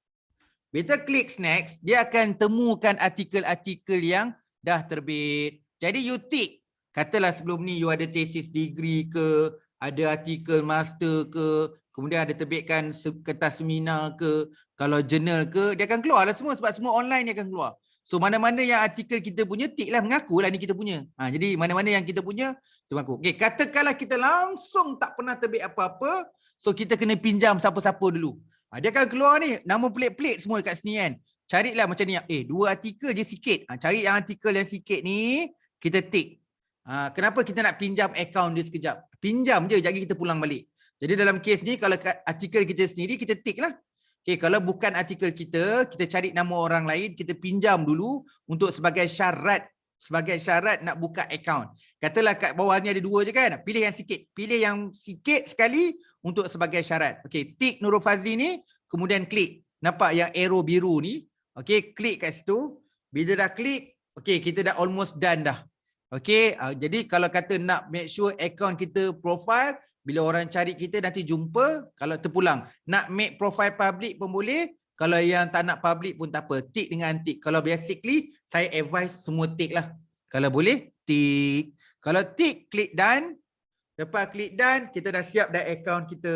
Bila klik next, dia akan temukan artikel-artikel yang dah terbit. Jadi you tick, katalah sebelum ni you ada thesis degree ke, ada artikel master ke, kemudian ada terbitkan kertas seminar ke, kalau jurnal ke, dia akan keluar lah semua sebab semua online dia akan keluar. So mana-mana yang artikel kita punya, tick lah, mengakulah ni kita punya. Jadi mana-mana yang kita punya, tu mengaku. Okay, katakanlah kita langsung tak pernah terbit apa-apa, so kita kena pinjam siapa-siapa dulu. Dia akan keluar ni, nama pelik-pelik semua kat sini kan. Carilah macam ni, 2 artikel je sikit. Cari yang artikel yang sikit ni, kita tick. Kenapa kita nak pinjam akaun dia sekejap? Pinjam je, jadi kita pulang balik. Jadi dalam kes ni, kalau artikel kita sendiri, kita tick lah. Okay, kalau bukan artikel kita cari nama orang lain, kita pinjam dulu untuk sebagai syarat sebagai syarat nak buka akaun. Katalah kat bawah ni ada 2 je kan. Pilih yang sikit. Pilih yang sikit sekali untuk sebagai syarat. Okey, tik Nurul Fazli ni, kemudian klik. Nampak yang arrow biru ni? Okey, klik kat situ. Bila dah klik, okey, kita dah almost done dah. Okey, jadi kalau kata nak make sure akaun kita profile, bila orang cari kita nanti jumpa, kalau terpulang. Nak make profile public pun boleh. Kalau yang tak nak public pun tak apa. Tik dengan tik. Kalau basically, saya advise semua tik lah. Kalau boleh, tik. Kalau tik, klik done. Lepas klik done, kita dah siap dah akaun kita.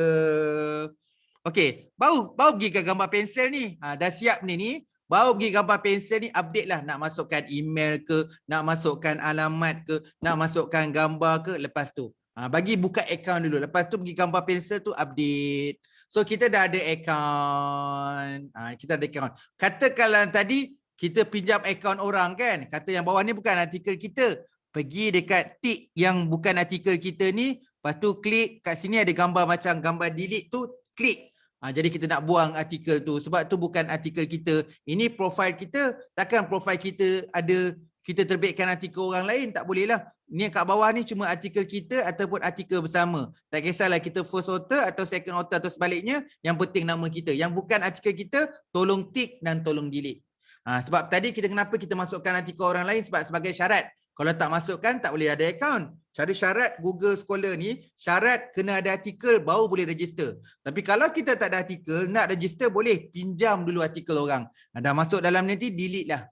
Okey, baru pergi ke gambar pensel ni. Dah siap ni. Baru pergi gambar pensel ni, update lah. Nak masukkan email ke, nak masukkan alamat ke, nak masukkan gambar ke, lepas tu. Bagi buka akaun dulu. Lepas tu pergi gambar pensel tu, update. So kita dah ada akaun. Kita ada akaun. Katakanlah tadi kita pinjam akaun orang kan. Kata yang bawah ni bukan artikel kita. Pergi dekat tik yang bukan artikel kita ni. Lepas tu klik kat sini ada gambar macam gambar delete tu. Klik. Jadi kita nak buang artikel tu. Sebab tu bukan artikel kita. Ini profil kita. Takkan profil kita ada kita terbitkan artikel orang lain, tak boleh lah. Ni kat bawah ni cuma artikel kita ataupun artikel bersama. Tak kisahlah kita first author atau second author atau sebaliknya, yang penting nama kita. Yang bukan artikel kita, tolong tik dan tolong delete. Sebab tadi kenapa kita masukkan artikel orang lain sebab sebagai syarat. Kalau tak masukkan, tak boleh ada akaun. Cara syarat Google Scholar ni, syarat kena ada artikel baru boleh register. Tapi kalau kita tak ada artikel, nak register boleh pinjam dulu artikel orang. Dah masuk dalam nanti, delete lah.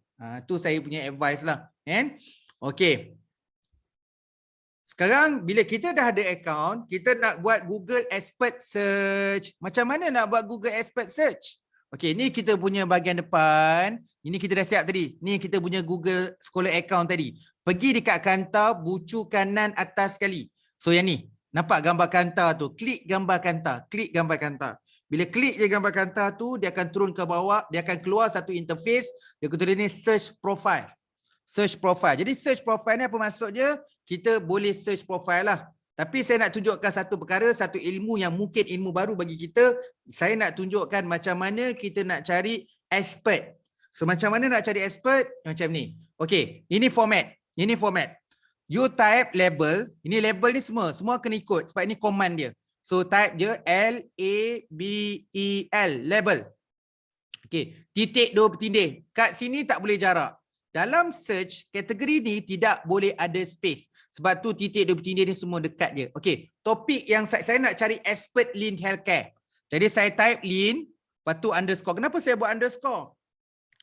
Tu saya punya advice lah. Okey. Sekarang bila kita dah ada account, kita nak buat Google Expert Search. Macam mana nak buat Google Expert Search? Okey, ni kita punya bahagian depan. Ini kita dah siap tadi. Ni kita punya Google Scholar account tadi. Pergi dekat kantar, bucu kanan atas sekali. So yang ni, nampak gambar kantar tu. Klik gambar kantar. Klik gambar kantar. Bila klik je gambar kantar tu, dia akan turun ke bawah, dia akan keluar satu interface, dia kata ni search profile. Search profile. Jadi search profile ni apa maksud dia? Kita boleh search profile lah. Tapi saya nak tunjukkan satu perkara, satu ilmu yang mungkin ilmu baru bagi kita. Saya nak tunjukkan macam mana kita nak cari expert. So macam mana nak cari expert? Macam ni. Okey, ini format. Ini format. You type label, ini label ni semua kena ikut sebab ini command dia. So type je L-A-B-E-L, label. Okey, titik 2 bertindih. Kat sini tak boleh jarak. Dalam search kategori ni tidak boleh ada space. Sebab tu titik 2 bertindih ni semua dekat je. Okey, topik yang saya nak cari expert Lin Healthcare. Jadi saya type Lin, lepas tu underscore. Kenapa saya buat underscore?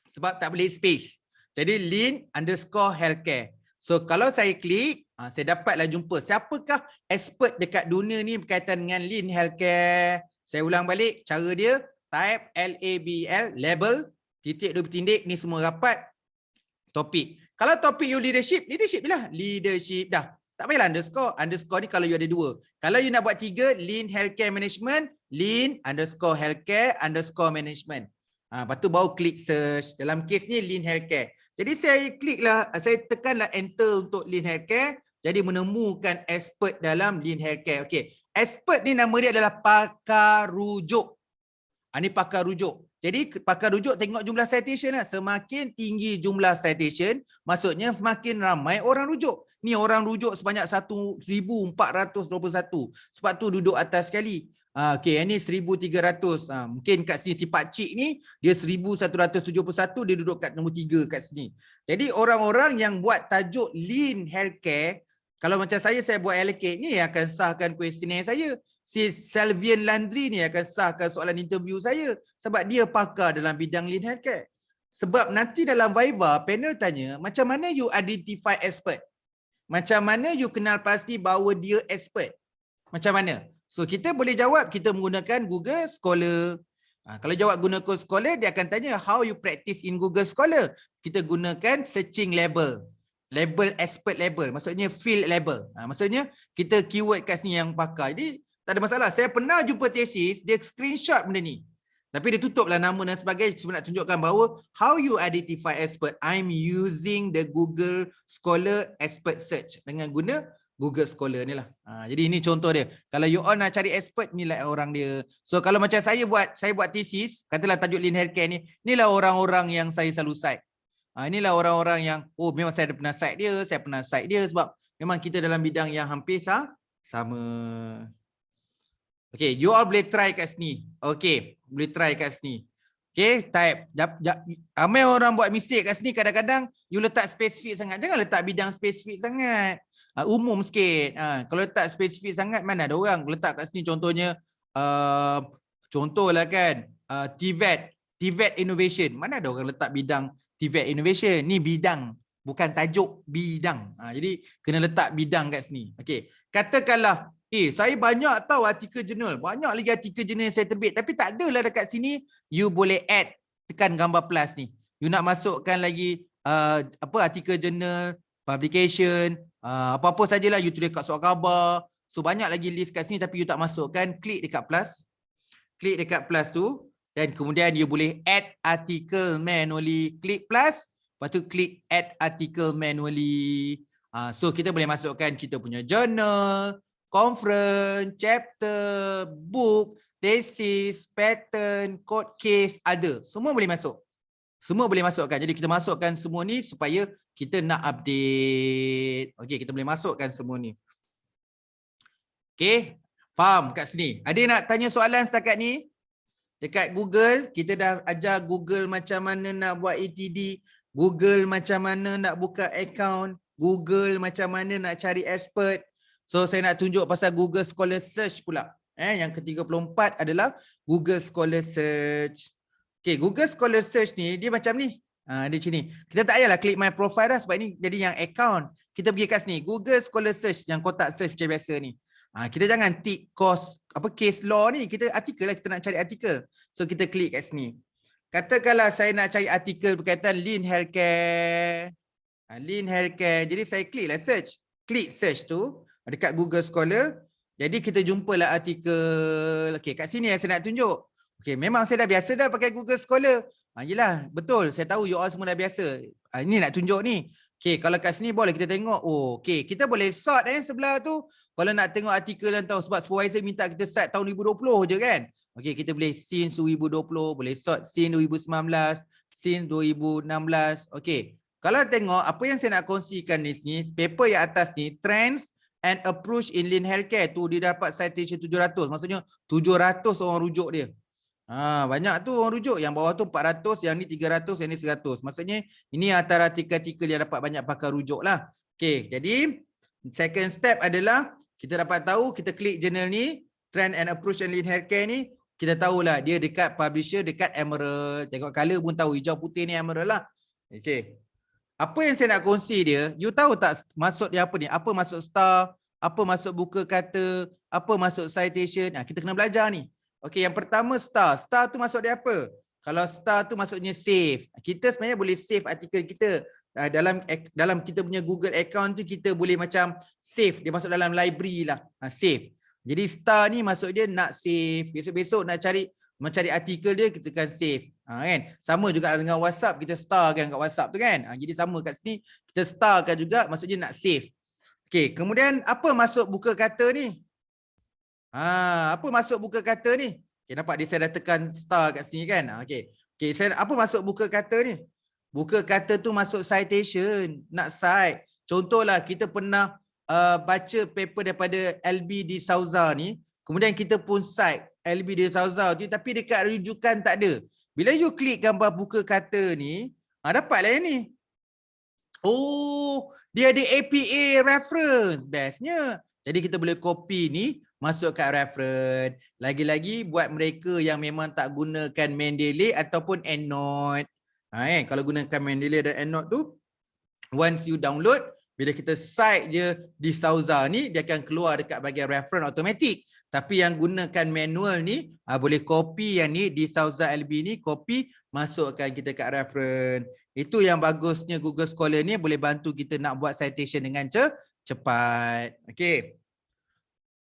Sebab tak boleh space. Jadi Lin underscore healthcare. So kalau saya klik, saya dapatlah jumpa siapakah expert dekat dunia ni berkaitan dengan Lin Healthcare. Saya ulang balik cara dia, type L-A-B-L, label, titik 2 bertindik, ni semua rapat, topik. Kalau topik you leadership lah, leadership dah. Tak payahlah underscore. Underscore ni kalau you ada 2. Kalau you nak buat 3, Lin Healthcare Management, Lin underscore healthcare underscore management. Lepas tu baru klik search. Dalam kes ni Lin Healthcare. Jadi saya kliklah, saya tekanlah enter untuk Lin Healthcare. Jadi menemukan expert dalam Lin Healthcare. Okey, expert ni nama dia adalah pakar rujuk. Ini pakar rujuk. Jadi pakar rujuk tengok jumlah citation lah. Semakin tinggi jumlah citation, maksudnya semakin ramai orang rujuk. Ni orang rujuk sebanyak 1,421. Sebab tu duduk atas sekali. Okey, ini 1,300. Mungkin kat sini si pakcik ni dia 1,171, dia duduk kat nombor 3 kat sini. Jadi orang-orang yang buat tajuk Lin Healthcare, kalau macam saya buat allocate ni akan sahkan kuesioner saya. Si Selvian Landry ni akan sahkan soalan interview saya sebab dia pakar dalam bidang Lin Healthcare. Sebab nanti dalam Viva panel tanya macam mana you identify expert? Macam mana you kenal pasti bahawa dia expert? Macam mana? So kita boleh jawab, kita menggunakan Google Scholar. Kalau jawab guna Google Scholar, dia akan tanya how you practice in Google Scholar. Kita gunakan searching label. Label expert label, maksudnya field label. Maksudnya kita keyword kat sini yang pakar. Jadi tak ada masalah. Saya pernah jumpa tesis, dia screenshot benda ni. Tapi dia tutuplah nama dan sebagainya. Cuma nak tunjukkan bahawa how you identify expert. I'm using the Google Scholar expert search dengan guna Google Scholar ni lah. Jadi ini contoh dia. Kalau you all nak cari expert, ni lah orang dia. So kalau macam saya buat tesis, katalah tajuk Lin Healthcare ni, inilah orang-orang yang saya selalu cite. Inilah orang-orang yang, oh memang saya pernah cite dia, saya pernah cite dia sebab memang kita dalam bidang yang hampir sama. Okay, you all boleh try kat sini. Okay, boleh try kat sini. Okay, type. Ramai orang buat mistake kat sini, kadang-kadang you letak spesifik sangat. Jangan letak bidang spesifik sangat. Umum sikit. Kalau letak spesifik sangat, mana ada orang letak kat sini contohnya, contohlah kan, TVET Innovation. Mana ada orang letak bidang TVET Innovation? Ni bidang, bukan tajuk, bidang. Jadi kena letak bidang kat sini. Okay, katakanlah, saya banyak tahu artikel jurnal. Banyak lagi artikel jurnal yang saya terbit. Tapi tak adalah dekat sini. You boleh add. Tekan gambar plus ni. You nak masukkan lagi artikel jurnal, publication, apa-apa sajalah. You tulis kat surat khabar. So banyak lagi list kat sini tapi you tak masukkan. Klik dekat plus. Klik dekat plus tu. Dan kemudian you boleh add artikel manually. Klik plus. Lepas tu klik add article manually. So kita boleh masukkan kita punya journal, conference, chapter, book, thesis, pattern, court case, ada. Semua boleh masuk. Semua boleh masukkan. Jadi kita masukkan semua ni supaya kita nak update. Okey, kita boleh masukkan semua ni. Okey, faham kat sini? Ada nak tanya soalan setakat ni? Dekat Google, kita dah ajar Google macam mana nak buat ATD, Google macam mana nak buka account, Google macam mana nak cari expert. So saya nak tunjuk pasal Google Scholar Search pula. Yang ke-34 adalah Google Scholar Search. Okay, Google Scholar Search ni dia macam ni. Dia macam ni. Kita tak payahlah klik my profile dah sebab ni jadi yang account. Kita pergi kat sini, Google Scholar Search yang kotak search macam biasa ni. Kita jangan tick case law ni, kita artikel lah, kita nak cari artikel. So kita klik kat sini. Katakanlah saya nak cari artikel berkaitan lean healthcare. Lean healthcare. Jadi saya klik lah search. Klik search tu dekat Google Scholar. Jadi kita jumpalah artikel. Okey, kat sini yang saya nak tunjuk. Okey, memang saya dah biasa dah pakai Google Scholar. Yelah, betul. Saya tahu you all semua dah biasa. Ini nak tunjuk ni. Okey, kalau kat sini boleh kita tengok. Oh, okey, kita boleh sort sebelah tu. Kalau nak tengok artikel dan tahu sebab supervisor minta kita cite tahun 2020 je kan. Okey, kita boleh since 2020, boleh sort since 2019, since 2016. Okey. Kalau tengok apa yang saya nak kongsikan di sini, paper yang atas ni, Trends and Approach in Lean Healthcare tu dia dapat citation 700. Maksudnya 700 orang rujuk dia. Banyak tu orang rujuk. Yang bawah tu 400, yang ni 300, yang ni 100. Maksudnya ini antara artikel-artikel yang dapat banyak pakar rujuk lah. Okey, jadi second step adalah kita dapat tahu, kita klik jurnal ni, Trend and Approach in Lean Healthcare ni, kita tahulah dia dekat publisher, dekat Emerald. Tengok color pun tahu, hijau putih ni Emerald lah. Okey. Apa yang saya nak kongsi dia, you tahu tak maksud dia apa ni? Apa maksud star, apa maksud buka kata, apa maksud citation. Kita kena belajar ni. Okey, yang pertama star. Star tu maksud dia apa? Kalau star tu maksudnya save. Kita sebenarnya boleh save artikel kita. Dalam kita punya Google account tu kita boleh macam save. Dia masuk dalam library lah. Save. Jadi star ni maksud dia nak save. Besok-besok nak mencari artikel dia, kita tekan save. Kan? Sama juga dengan WhatsApp, kita star kan kat WhatsApp tu kan. Jadi sama kat sini, kita star kan juga, maksudnya nak save. Okey, kemudian apa maksud buka kata ni? Apa maksud buka kata ni? Okay, nampak dia saya dah tekan star kat sini kan. Okey. Okey, apa maksud buka kata ni? Buka kata tu masuk citation, nak cite. Contohlah kita pernah baca paper daripada LB de Souza ni, kemudian kita pun cite LB de Souza tu tapi dekat rujukan tak ada. Bila you klik gambar buka kata ni, dapatlah yang ni. Oh, dia ada APA reference. Bestnya. Jadi kita boleh copy ni, masuk kat reference. Lagi-lagi buat mereka yang memang tak gunakan Mendeley ataupun EndNote. Kalau gunakan Mendeley dan EndNote tu, once you download, bila kita cite je di Souza ni, dia akan keluar dekat bahagian reference automatic. Tapi yang gunakan manual ni, boleh copy yang ni di Souza LB ni, copy, masukkan kita kat reference. Itu yang bagusnya Google Scholar ni, boleh bantu kita nak buat citation dengan cepat. Okay.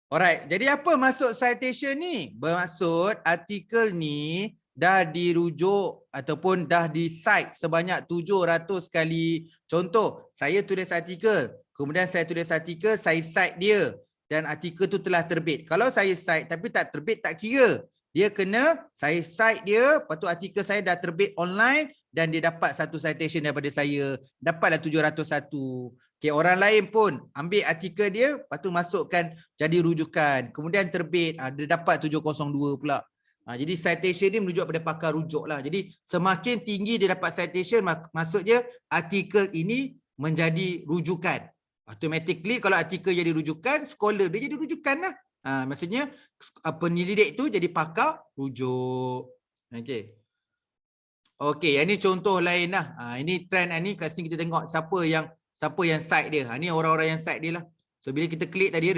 Alright, jadi apa maksud citation ni? Bermaksud artikel ni dah dirujuk ataupun dah di-cite sebanyak 700 kali. Contoh, saya tulis artikel, kemudian saya tulis artikel, saya cite dia dan artikel tu telah terbit. Kalau saya cite tapi tak terbit, tak kira. Dia kena saya cite dia, lepas tu artikel saya dah terbit online dan dia dapat satu citation daripada saya, dapatlah 701. Okay, orang lain pun ambil artikel dia, lepas tu masukkan jadi rujukan, kemudian terbit, dia dapat 702 pula. Jadi citation ni merujuk pada pakar rujuk lah. Jadi semakin tinggi dia dapat citation, maksudnya artikel ini menjadi rujukan. Automatically kalau artikel jadi rujukan, scholar dia jadi rujukan lah. Maksudnya penyelidik tu jadi pakar rujuk. Okey. Okey, ini contoh lain lah. Ini trend ni kat sini kita tengok siapa yang cite dia. Ni orang-orang yang cite dia lah. So bila kita klik tadi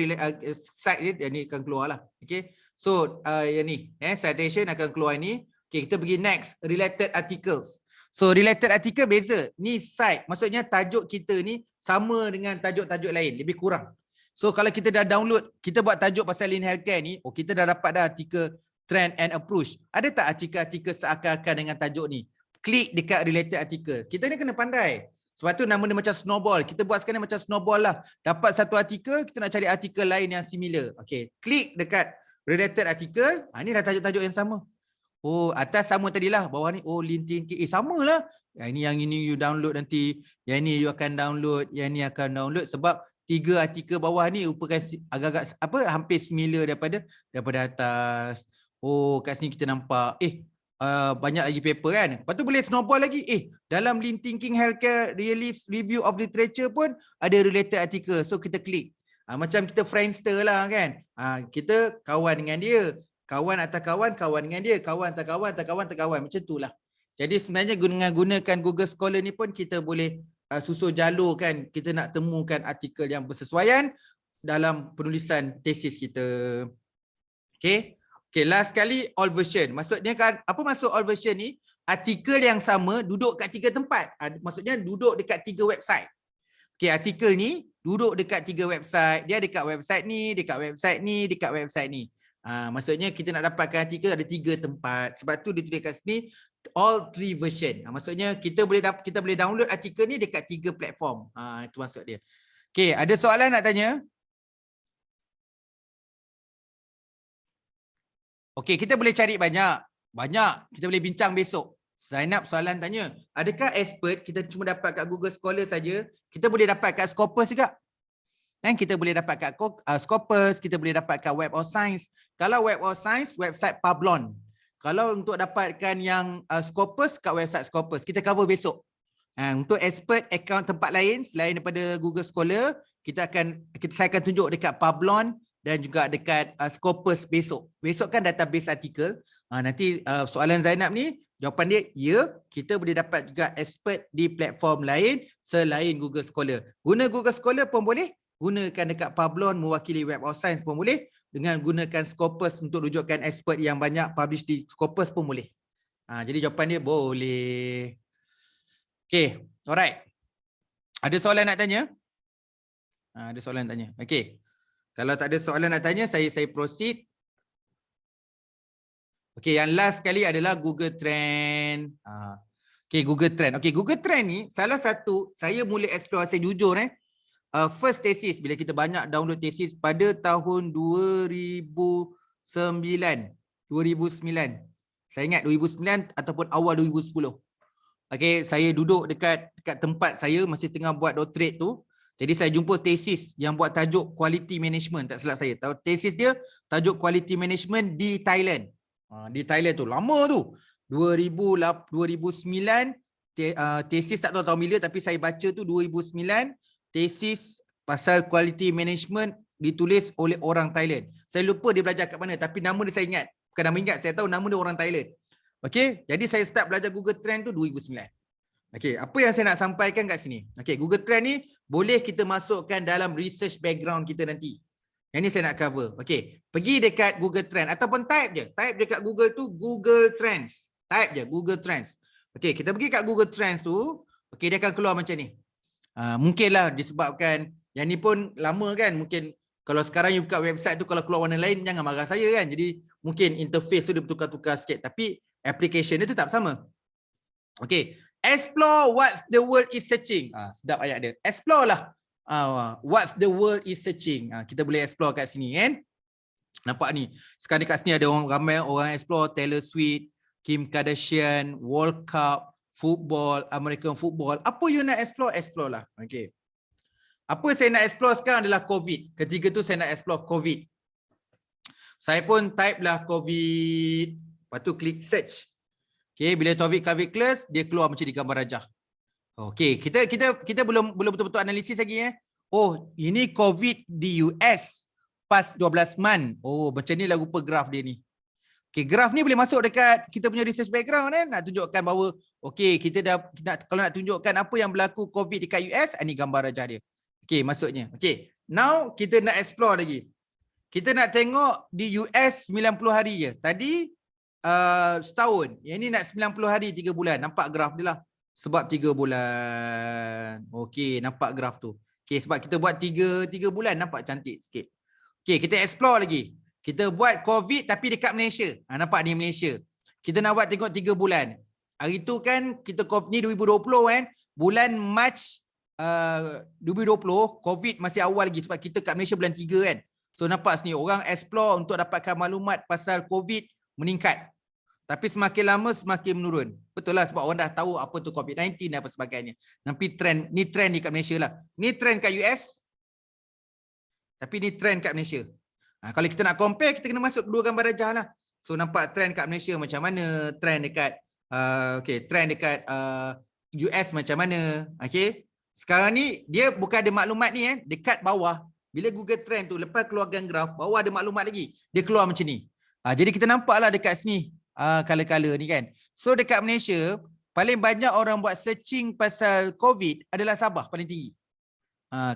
cite dia ni akan keluar lah. Okey. So yang ni citation akan keluar ni. Okey, kita pergi next, related articles. So related article beza. Ni cite, maksudnya tajuk kita ni sama dengan tajuk-tajuk lain, lebih kurang. So kalau kita dah download, kita buat tajuk pasal Lean Healthcare ni, kita dah dapat dah artikel trend and approach. Ada tak artikel-artikel seakan-akan dengan tajuk ni? Klik dekat related article. Kita ni kena pandai. Sebab tu nama dia macam snowball. Kita buat sekarang macam snowball lah. Dapat satu artikel, kita nak cari artikel lain yang similar. Okay, klik dekat related article. Ni dah tajuk-tajuk yang sama. Oh, atas sama tadilah. Bawah ni, Lean Thinking. Sama lah. Yang ini you download nanti. Yang ni you akan download. Yang ni akan download. Sebab 3 artikel bawah ni merupakan agak-agak hampir similar daripada atas. Oh, kat sini kita nampak banyak lagi paper kan. Lepas tu boleh snowball lagi. Dalam Lean Thinking Healthcare Release Review of Literature pun ada related article. So kita klik. Macam kita Friendster lah kan. Kita kawan dengan dia. Kawan atas kawan, kawan dengan dia. Kawan atas kawan, atas kawan, atas kawan. Macam tu lah. Jadi sebenarnya gunakan Google Scholar ni pun kita boleh susun jalur kan. Kita nak temukan artikel yang bersesuaian dalam penulisan tesis kita. Okay. Okay, last kali all version. Maksudnya kan, apa maksud all version ni? Artikel yang sama duduk kat 3 tempat. Maksudnya duduk dekat 3 website. Okay, artikel ni duduk dekat 3 website. Dia dekat website ni, dekat website ni, dekat website ni. Maksudnya kita nak dapatkan artikel ada 3 tempat. Sebab tu dia tulis kat sini all 3 version. Maksudnya kita boleh download artikel ni dekat 3 platform. Itu maksud dia. Okay, ada soalan nak tanya? Okey, kita boleh cari banyak. Kita boleh bincang besok. Zainab soalan tanya, adakah expert kita cuma dapat kat Google Scholar saja? Kita boleh dapat kat Scopus juga. Dan kita boleh dapat kat Scopus, kita boleh dapat kat Web of Science. Kalau Web of Science, website Pablon. Kalau untuk dapatkan yang Scopus, kat website Scopus. Kita cover besok. Untuk expert account tempat lain selain daripada Google Scholar, saya akan tunjuk dekat Pablon dan juga dekat Scopus besok. Besok kan database artikel. Nanti soalan Zainab ni, jawapan dia, ya, kita boleh dapat juga expert di platform lain selain Google Scholar. Guna Google Scholar pun boleh. Gunakan dekat Pablon mewakili Web of Science pun boleh. Dengan gunakan Scopus untuk rujukan expert yang banyak publish di Scopus pun boleh. Jadi jawapan dia boleh. Okay, alright. Ada soalan nak tanya? Ada soalan nak tanya? Okay. Kalau tak ada soalan nak tanya, saya proceed. Okey, yang last kali adalah Google Trend. Okey, Google Trend. Okey, Google Trend ni salah satu saya mula explore, saya jujur first thesis bila kita banyak download thesis pada tahun 2009. Saya ingat 2009 ataupun awal 2010. Okey, saya duduk dekat tempat saya masih tengah buat doctorate tu. Jadi saya jumpa tesis yang buat tajuk quality management, tak silap saya. Tesis dia tajuk quality management di Thailand. Di Thailand tu lama tu. 2009 tesis tak tahu tahun bila tapi saya baca tu 2009 tesis pasal quality management ditulis oleh orang Thailand. Saya lupa dia belajar kat mana tapi nama dia saya ingat. Bukan nama ingat, saya tahu nama dia orang Thailand. Okey, jadi saya start belajar Google Trend tu 2009. Okey, apa yang saya nak sampaikan kat sini? Okey, Google Trend ni boleh kita masukkan dalam research background kita nanti. Yang ni saya nak cover. Okey, pergi dekat Google Trend ataupun type je. Type dekat Google tu Google Trends. Type je Google Trends. Okey, kita pergi kat Google Trends tu. Okey, dia akan keluar macam ni. Mungkinlah disebabkan yang ni pun lama kan. Mungkin kalau sekarang you buka website tu kalau keluar warna lain jangan marah saya kan. Jadi mungkin interface tu dia bertukar-tukar sikit tapi application dia tetap sama. Okey. Explore what the world is searching. Sedap ayat dia. Explore lah. What the world is searching. Kita boleh explore kat sini kan. Nampak ni. Sekarang dekat sini ada ramai orang explore Taylor Swift, Kim Kardashian, World Cup, football, American football. Apa you nak explore? Explore lah. Okay. Apa saya nak explore sekarang adalah COVID. Ketika tu saya nak explore COVID. Saya pun type lah COVID. Lepas tu klik search. Okay, bila COVID class, dia keluar macam di gambar rajah. Okay, kita belum betul-betul analisis lagi. Oh, ini COVID di US pas 12 month. Oh, macam ni lah rupa graf dia ni. Okay, graf ni boleh masuk dekat kita punya research background kan, nak tunjukkan bahawa okay, kita dah kalau nak tunjukkan apa yang berlaku COVID dekat US, ini gambar rajah dia. Okay, maksudnya. Okay, now kita nak explore lagi. Kita nak tengok di US 90 hari je. Tadi setahun. Yang ni nak 90 hari 3 bulan. Nampak graf dia lah. Sebab 3 bulan. Okey, nampak graf tu. Okey, sebab kita buat 3 bulan nampak cantik sikit. Okey, kita explore lagi. Kita buat COVID tapi dekat Malaysia. Nampak ni Malaysia. Kita nak buat tengok 3 bulan. Hari tu kan kita ni 2020 kan. Bulan Mac 2020 COVID masih awal lagi sebab kita kat Malaysia bulan 3 kan. So nampak sini orang explore untuk dapatkan maklumat pasal COVID meningkat. Tapi semakin lama semakin menurun. Betul lah sebab orang dah tahu apa tu COVID-19 dan apa sebagainya. Tapi ni trend di kat Malaysia lah. Ni trend kat US. Tapi ni trend kat Malaysia. Kalau kita nak compare, kita kena masuk dua gambar rajah lah. So nampak trend kat Malaysia macam mana, trend dekat trend dekat US macam mana. Okay. Sekarang ni dia bukan ada maklumat ni dekat bawah. Bila Google Trend tu lepas keluarkan graf, bawah ada maklumat lagi. Dia keluar macam ni. Jadi kita nampaklah dekat sini color-color ni kan. So dekat Malaysia, paling banyak orang buat searching pasal COVID adalah Sabah paling tinggi.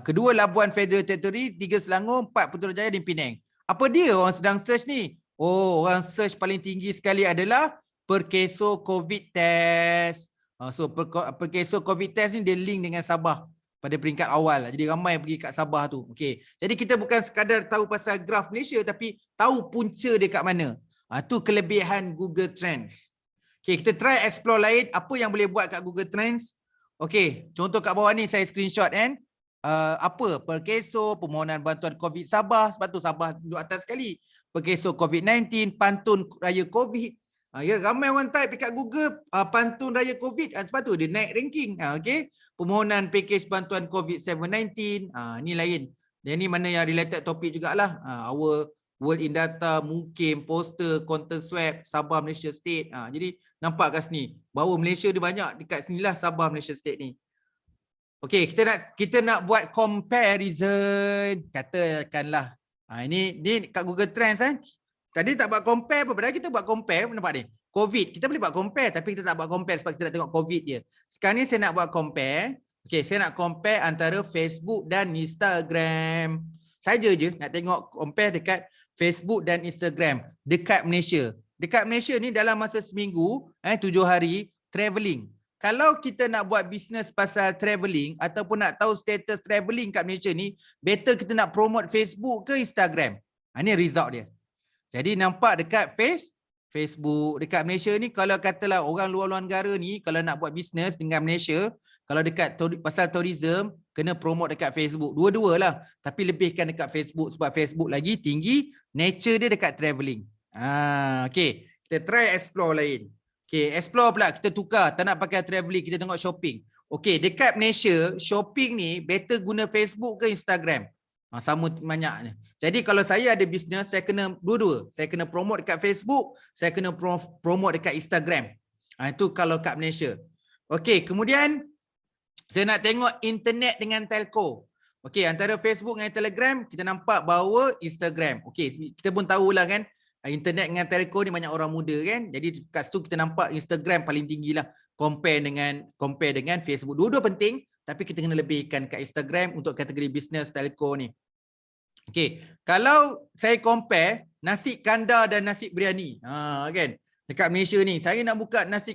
Kedua Labuan Federal Territory, 3 Selangor, 4 Putrajaya dan Penang. Apa dia orang sedang search ni? Oh, orang search paling tinggi sekali adalah Perkeso COVID test. So Perkeso COVID test ni dia link dengan Sabah pada peringkat awal. Jadi ramai pergi kat Sabah tu. Okey. Jadi kita bukan sekadar tahu pasal graf Malaysia tapi tahu punca dia kat mana. Tu kelebihan Google Trends. Okey, kita try explore lain apa yang boleh buat kat Google Trends. Okey, contoh kat bawah ni saya screenshot kan. Apa Perkeso, permohonan bantuan COVID Sabah, sebab tu Sabah duduk atas sekali. Perkeso COVID-19, pantun raya COVID. Ya, ramai orang type dekat Google pantun raya COVID, sebab tu dia naik ranking. Okey, permohonan package bantuan COVID-19, ni lain. Yang ni mana yang related topik jugalah. Our World in Data, Mukim, poster, content swab, Sabah Malaysia State. Jadi nampak kat sini bahawa Malaysia dia banyak dekat sinilah Sabah Malaysia State ni. Okey, kita nak buat comparison, katakanlah. Ini kat Google Trends kan. Tadi tak buat compare apa, padahal kita buat compare, nampak ni. COVID, kita boleh buat compare tapi kita tak buat compare sebab kita nak tengok COVID dia. Sekarang ni saya nak buat compare. Okey, saya nak compare antara Facebook dan Instagram. Saja je nak tengok compare dekat Facebook dan Instagram dekat Malaysia. Dekat Malaysia ni dalam masa seminggu, 7 hari travelling. Kalau kita nak buat bisnes pasal travelling ataupun nak tahu status travelling kat Malaysia ni, better kita nak promote Facebook ke Instagram. Ini result dia. Jadi nampak dekat Facebook dekat Malaysia ni, kalau katalah orang luar negara ni kalau nak buat bisnes dengan Malaysia, kalau dekat pasal tourism kena promote dekat Facebook. Dua-dualah, tapi lebihkan dekat Facebook sebab Facebook lagi tinggi, nature dia dekat travelling. Okey, kita try explore lain. Okey, explore pula kita tukar, tak nak pakai travelling, kita tengok shopping. Okey, dekat Malaysia shopping ni better guna Facebook ke Instagram? Sama banyaknya. Jadi kalau saya ada bisnes, saya kena dua-dua. Saya kena promote dekat Facebook, saya kena promote dekat Instagram. Itu kalau kat Malaysia. Okey, kemudian saya nak tengok internet dengan telco. Okey, antara Facebook dengan Telegram, kita nampak bahawa Instagram. Okey, kita pun tahulah kan, internet dengan telco ni banyak orang muda kan. Jadi kat situ kita nampak Instagram paling tinggi lah compare dengan Facebook. Dua-dua penting, tapi kita kena lebihkan kat Instagram untuk kategori bisnes telco ni. Okey, kalau saya compare nasi kandar dan nasi biryani, kan? Dekat Malaysia ni, saya nak buka nasi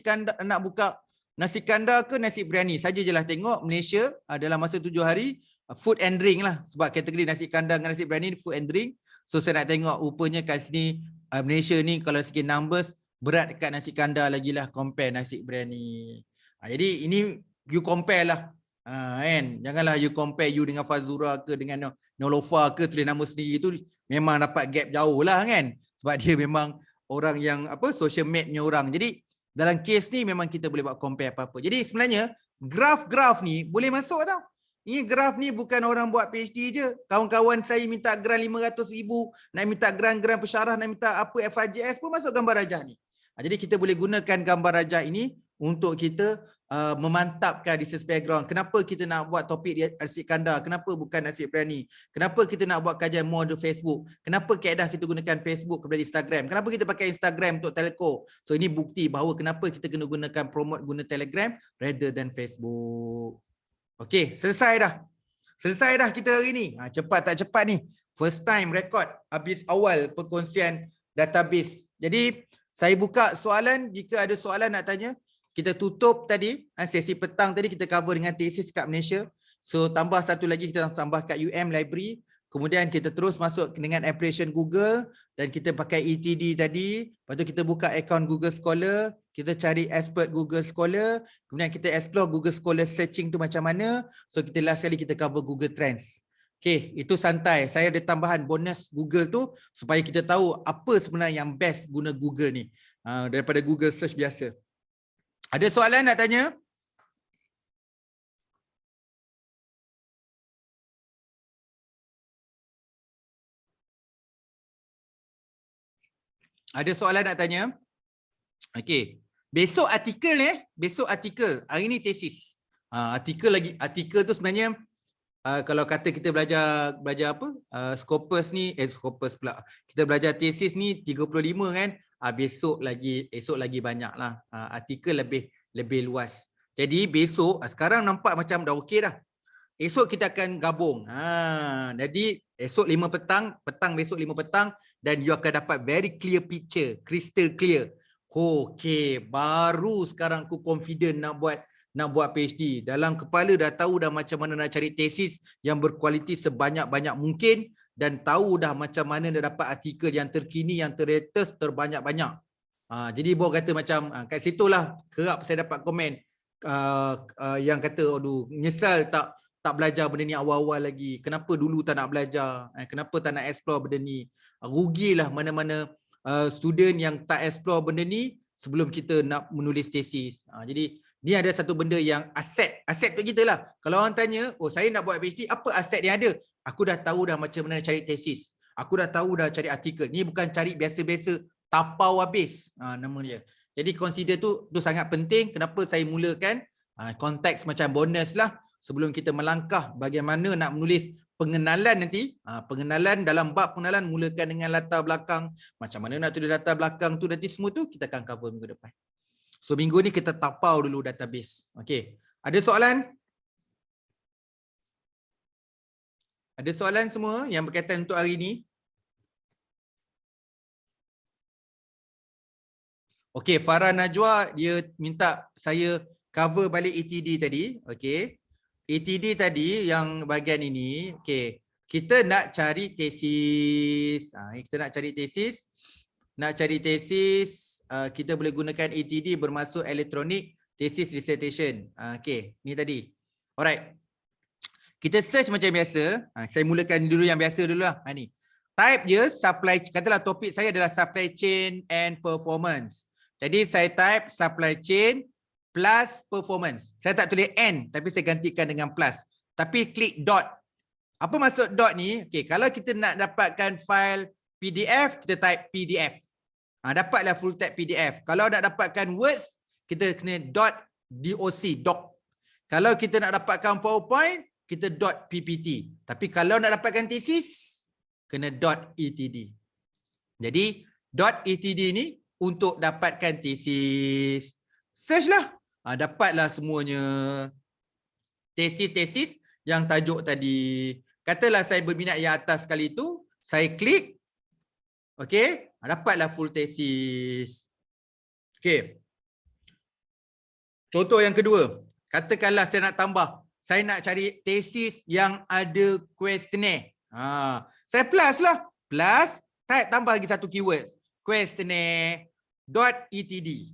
kandar ke nasi biryani. Saja je lah tengok Malaysia dalam masa 7 hari food and drink lah. Sebab kategori nasi kandar dengan nasi biryani food and drink. So saya nak tengok rupanya kat sini Malaysia ni kalau segi numbers berat dekat nasi kandar lagi lah compare nasi biryani. Jadi ini you compare lah. Kan? Janganlah you compare you dengan Fazura ke dengan Nolofa ke tulis nama sendiri tu memang dapat gap jauh lah kan. Sebab dia memang orang yang social mate-nya orang. Jadi Dalam kes ni memang kita boleh buat compare apa-apa. Jadi sebenarnya graf-graf ni boleh masuk tau. Ini graf ni bukan orang buat PhD je. Kawan-kawan saya minta grant 500,000, nak minta grant pensyarah, nak minta apa FRJS pun masuk gambar rajah ni. Jadi kita boleh gunakan gambar rajah ini untuk kita memantapkan research background. Kenapa kita nak buat topik di arsip kandar? Kenapa bukan arsip berani? Kenapa kita nak buat kajian model Facebook? Kenapa kaedah kita gunakan Facebook kepada Instagram? Kenapa kita pakai Instagram untuk telco? So ini bukti bahawa kenapa kita kena gunakan promote guna Telegram rather than Facebook. Okey, selesai dah. Selesai dah kita hari ni. Cepat tak cepat ni. First time record habis awal perkongsian database. Jadi saya buka soalan, jika ada soalan nak tanya. Kita tutup tadi, sesi petang tadi kita cover dengan tesis kat Malaysia. So tambah satu lagi kita tambah kat UM Library. Kemudian kita terus masuk dengan application Google dan kita pakai ETD tadi. Lepas tu kita buka akaun Google Scholar, kita cari expert Google Scholar, kemudian kita explore Google Scholar searching tu macam mana. So kita last kali kita cover Google Trends. Okay, itu santai. Saya ada tambahan bonus Google tu supaya kita tahu apa sebenarnya yang best guna Google ni daripada Google search biasa. Ada soalan nak tanya? Ada soalan nak tanya? Okey. Besok artikel besok artikel. Hari ni tesis. Artikel tu sebenarnya kalau kata kita belajar apa? Scopus ni Scopus pula. Kita belajar tesis ni 35 kan? Esok lagi banyaklah. Artikel lebih luas. Jadi besok sekarang nampak macam dah okey dah. Esok kita akan gabung. Jadi esok 5 petang besok 5 petang dan you akan dapat very clear picture, crystal clear. Okey, baru sekarang aku confident nak buat PhD. Dalam kepala dah tahu dah macam mana nak cari tesis yang berkualiti sebanyak-banyak mungkin dan tahu dah macam mana nak dapat artikel yang terkini, yang terlatest, terbanyak-banyak. Jadi baru kata macam kat situlah kerap saya dapat komen yang kata aduh nyesal tak belajar benda ni awal-awal lagi. Kenapa dulu tak nak belajar? Kenapa tak nak explore benda ni? Rugilah mana-mana student yang tak explore benda ni sebelum kita nak menulis tesis. Jadi ni ada satu benda yang aset untuk kita lah. Kalau orang tanya, oh saya nak buat PhD, apa aset yang ada? Aku dah tahu dah macam mana cari tesis. Aku dah tahu dah cari artikel. Ni bukan cari biasa-biasa tapau habis nama dia. Jadi consider tu sangat penting. Kenapa saya mulakan konteks macam bonus lah. Sebelum kita melangkah bagaimana nak menulis pengenalan nanti. Pengenalan dalam bab pengenalan mulakan dengan latar belakang. Macam mana nak tulis latar belakang tu nanti semua tu kita akan cover minggu depan. So minggu ni kita tapau dulu database. Okey. Ada soalan? Ada soalan semua yang berkaitan untuk hari ni? Okey, Farah Najwa dia minta saya cover balik ETD tadi. Okey. ETD tadi yang bahagian ini, okey. Kita nak cari tesis. Nak cari tesis, kita boleh gunakan ETD bermaksud Electronic Thesis Recitation. Okey, ni tadi. Alright. Kita search macam biasa. Saya mulakan dulu yang biasa dulu lah. Ni. Type je supply, katalah topik saya adalah supply chain and performance. Jadi saya type supply chain plus performance. Saya tak tulis N tapi saya gantikan dengan plus. Tapi klik dot. Apa maksud dot ni? Okey, kalau kita nak dapatkan file PDF, kita type PDF. Dapatlah full text PDF. Kalau nak dapatkan words, kita kena dot doc, doc. Kalau kita nak dapatkan PowerPoint, kita dot PPT. Tapi kalau nak dapatkan tesis, kena dot ETD. Jadi dot ETD ni untuk dapatkan tesis. Search lah. Dapatlah semuanya. Tesis-tesis yang tajuk tadi. Katalah saya berminat yang atas sekali tu, saya klik. Okey, dapatlah full tesis. Okey. Contoh yang kedua. Katakanlah saya nak tambah. Saya nak cari tesis yang ada questionnaire. Saya plus lah. Plus, type tambah lagi satu keyword. Questionnaire.etd.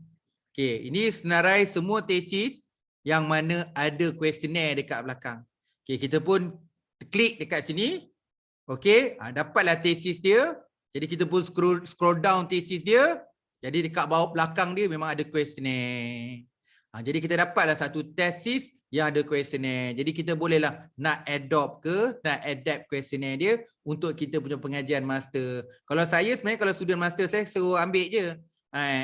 Okey, ini senarai semua tesis yang mana ada questionnaire dekat belakang. Okey, kita pun klik dekat sini. Okey, dapatlah tesis dia. Jadi kita pun scroll down tesis dia. Jadi dekat bawah belakang dia memang ada questionnaire. Jadi kita dapatlah satu tesis yang ada questionnaire. Jadi kita bolehlah nak adopt ke, nak adapt questionnaire dia untuk kita punya pengajian master. Kalau saya sebenarnya kalau student master saya suruh ambil je.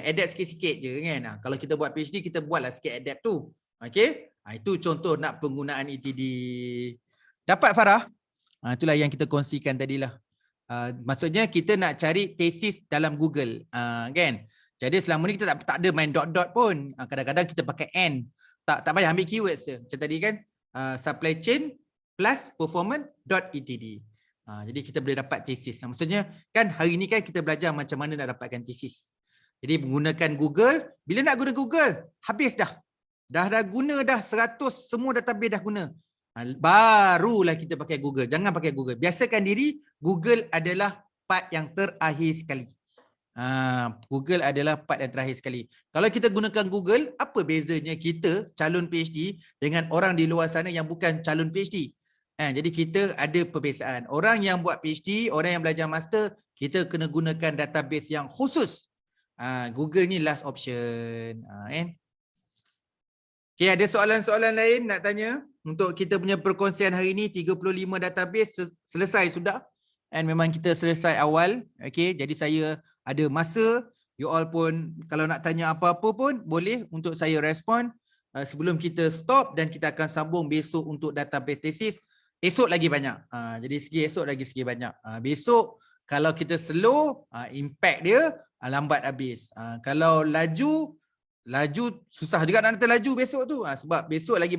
Adapt sikit-sikit je kan. Kalau kita buat PhD kita buatlah sikit adapt tu. Okey? Itu contoh nak penggunaan ETD. Dapat Farah? Itulah yang kita kongsikan tadilah. Maksudnya kita nak cari tesis dalam Google. Kan? Jadi selama ni kita tak ada main dot-dot pun. Kadang-kadang kita pakai and. Tak payah ambil keywords je. Macam tadi kan, supply chain plus performance.etd. Jadi kita boleh dapat tesis. Maksudnya kan hari ni kan kita belajar macam mana nak dapatkan tesis. Jadi menggunakan Google, bila nak guna Google, habis dah. Dah guna dah 100, semua database dah guna. Barulah kita pakai Google. Jangan pakai Google. Biasakan diri, Google adalah part yang terakhir sekali. Google adalah part yang terakhir sekali. Kalau kita gunakan Google, apa bezanya kita calon PhD dengan orang di luar sana yang bukan calon PhD? Jadi kita ada perbezaan. Orang yang buat PhD, orang yang belajar master, kita kena gunakan database yang khusus. Google ni last option. Okay, ada soalan-soalan lain nak tanya? Untuk kita punya perkongsian hari ini, 35 database selesai sudah. And memang kita selesai awal. Okay, jadi saya ada masa. You all pun kalau nak tanya apa-apa pun boleh untuk saya respon. Sebelum kita stop dan kita akan sambung besok untuk database tesis. Esok lagi banyak. Jadi segi esok lagi segi banyak. Besok kalau kita slow, impact dia lambat habis. Kalau laju susah juga nak laju besok tu. Sebab besok lagi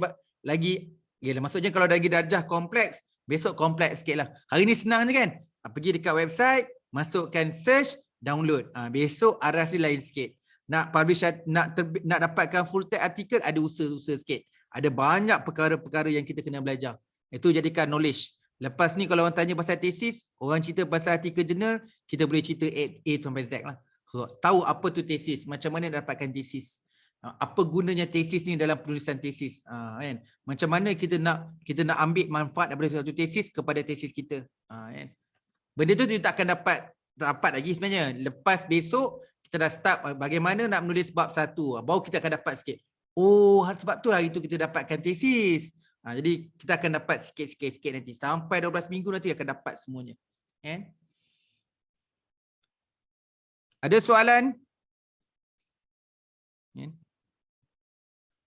maksudnya kalau lagi darjah kompleks, besok kompleks sikit lah. Hari ni senang je kan. Pergi dekat website, masukkan search, download. Besok aras dia lain sikit. Nak publish, nak dapatkan full text artikel, ada usaha-usaha sikit. Ada banyak perkara-perkara yang kita kena belajar. Itu jadikan knowledge. Lepas ni kalau orang tanya pasal tesis, orang cerita pasal artikel jurnal, kita boleh cerita A sampai Z lah. So, tahu apa tu tesis, macam mana dapatkan tesis. Apa gunanya tesis ni dalam penulisan tesis. Kan? Macam mana kita nak ambil manfaat daripada satu tesis kepada tesis kita. Kan? Benda tu kita tak akan dapat lagi sebenarnya. Lepas besok kita dah start bagaimana nak menulis bab 1. Baru kita akan dapat sikit. Oh, sebab tu hari tu kita dapatkan tesis. Jadi kita akan dapat sikit-sikit nanti. Sampai 12 minggu nanti akan dapat semuanya. Ada soalan?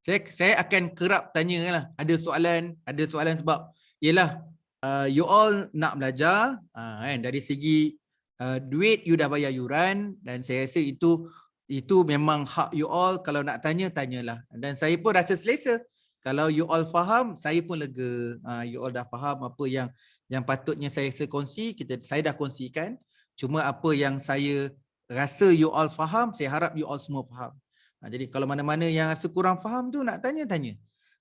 Saya akan kerap tanya lah. Ada soalan sebab yelah you all nak belajar kan, dari segi duit you dah bayar yuran dan saya rasa itu memang hak you all. Kalau nak tanya, tanyalah. Dan saya pun rasa selesa. Kalau you all faham, saya pun lega. You all dah faham apa yang patutnya saya kongsi, saya dah kongsikan. Cuma apa yang saya rasa you all faham, saya harap you all semua faham. Jadi kalau mana-mana yang rasa kurang faham tu nak tanya.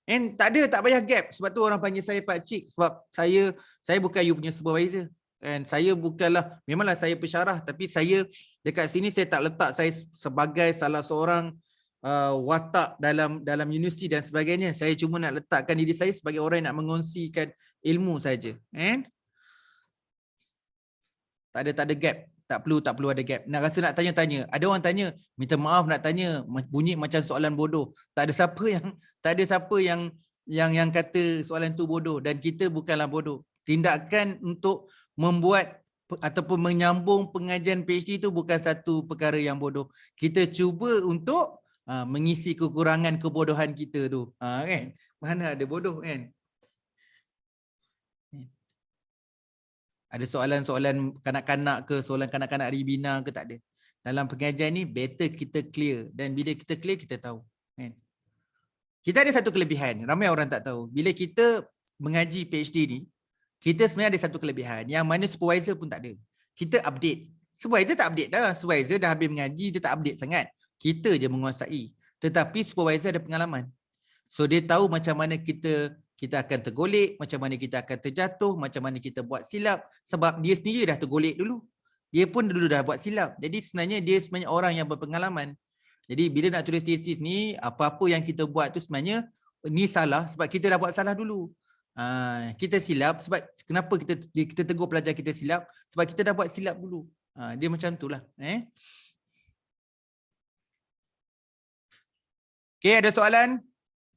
And tak payah gap. Sebab tu orang panggil saya Pak Cik. Sebab saya bukan you punya supervisor. And saya bukanlah, memanglah saya pensyarah, tapi saya dekat sini saya tak letak saya sebagai salah seorang watak dalam universiti dan sebagainya. Saya cuma nak letakkan diri saya sebagai orang yang nak mengongsikan ilmu saja. Tak ada gap. Tak perlu ada gap. Nak rasa nak tanya. Ada orang tanya, minta maaf nak tanya, bunyi macam soalan bodoh. Tak ada siapa yang kata soalan tu bodoh, dan kita bukanlah bodoh. Tindakan untuk membuat ataupun menyambung pengajian PhD itu bukan satu perkara yang bodoh. Kita cuba untuk mengisi kekurangan kebodohan kita tu. Kan? Mana ada bodoh kan? Ada soalan-soalan kanak-kanak ke, soalan kanak-kanak Ribina ke, tak ada. Dalam pengajian ni better kita clear, dan bila kita clear kita tahu. Kan? Kita ada satu kelebihan, ramai orang tak tahu. Bila kita mengaji PhD ni, kita sebenarnya ada satu kelebihan yang mana supervisor pun tak ada. Kita update. Supervisor tak update dah. Supervisor dah habis mengaji, dia tak update sangat. Kita je menguasai. Tetapi supervisor ada pengalaman. So dia tahu macam mana kita akan tergolek, macam mana kita akan terjatuh, macam mana kita buat silap. Sebab dia sendiri dah tergolek dulu. Dia pun dulu dah buat silap. Jadi sebenarnya dia orang yang berpengalaman. Jadi bila nak tulis tesis ni, apa-apa yang kita buat tu sebenarnya ni salah sebab kita dah buat salah dulu. Kita silap sebab kenapa kita tegur pelajar kita silap? Sebab kita dah buat silap dulu. Dia macam itulah. Okey, ada soalan?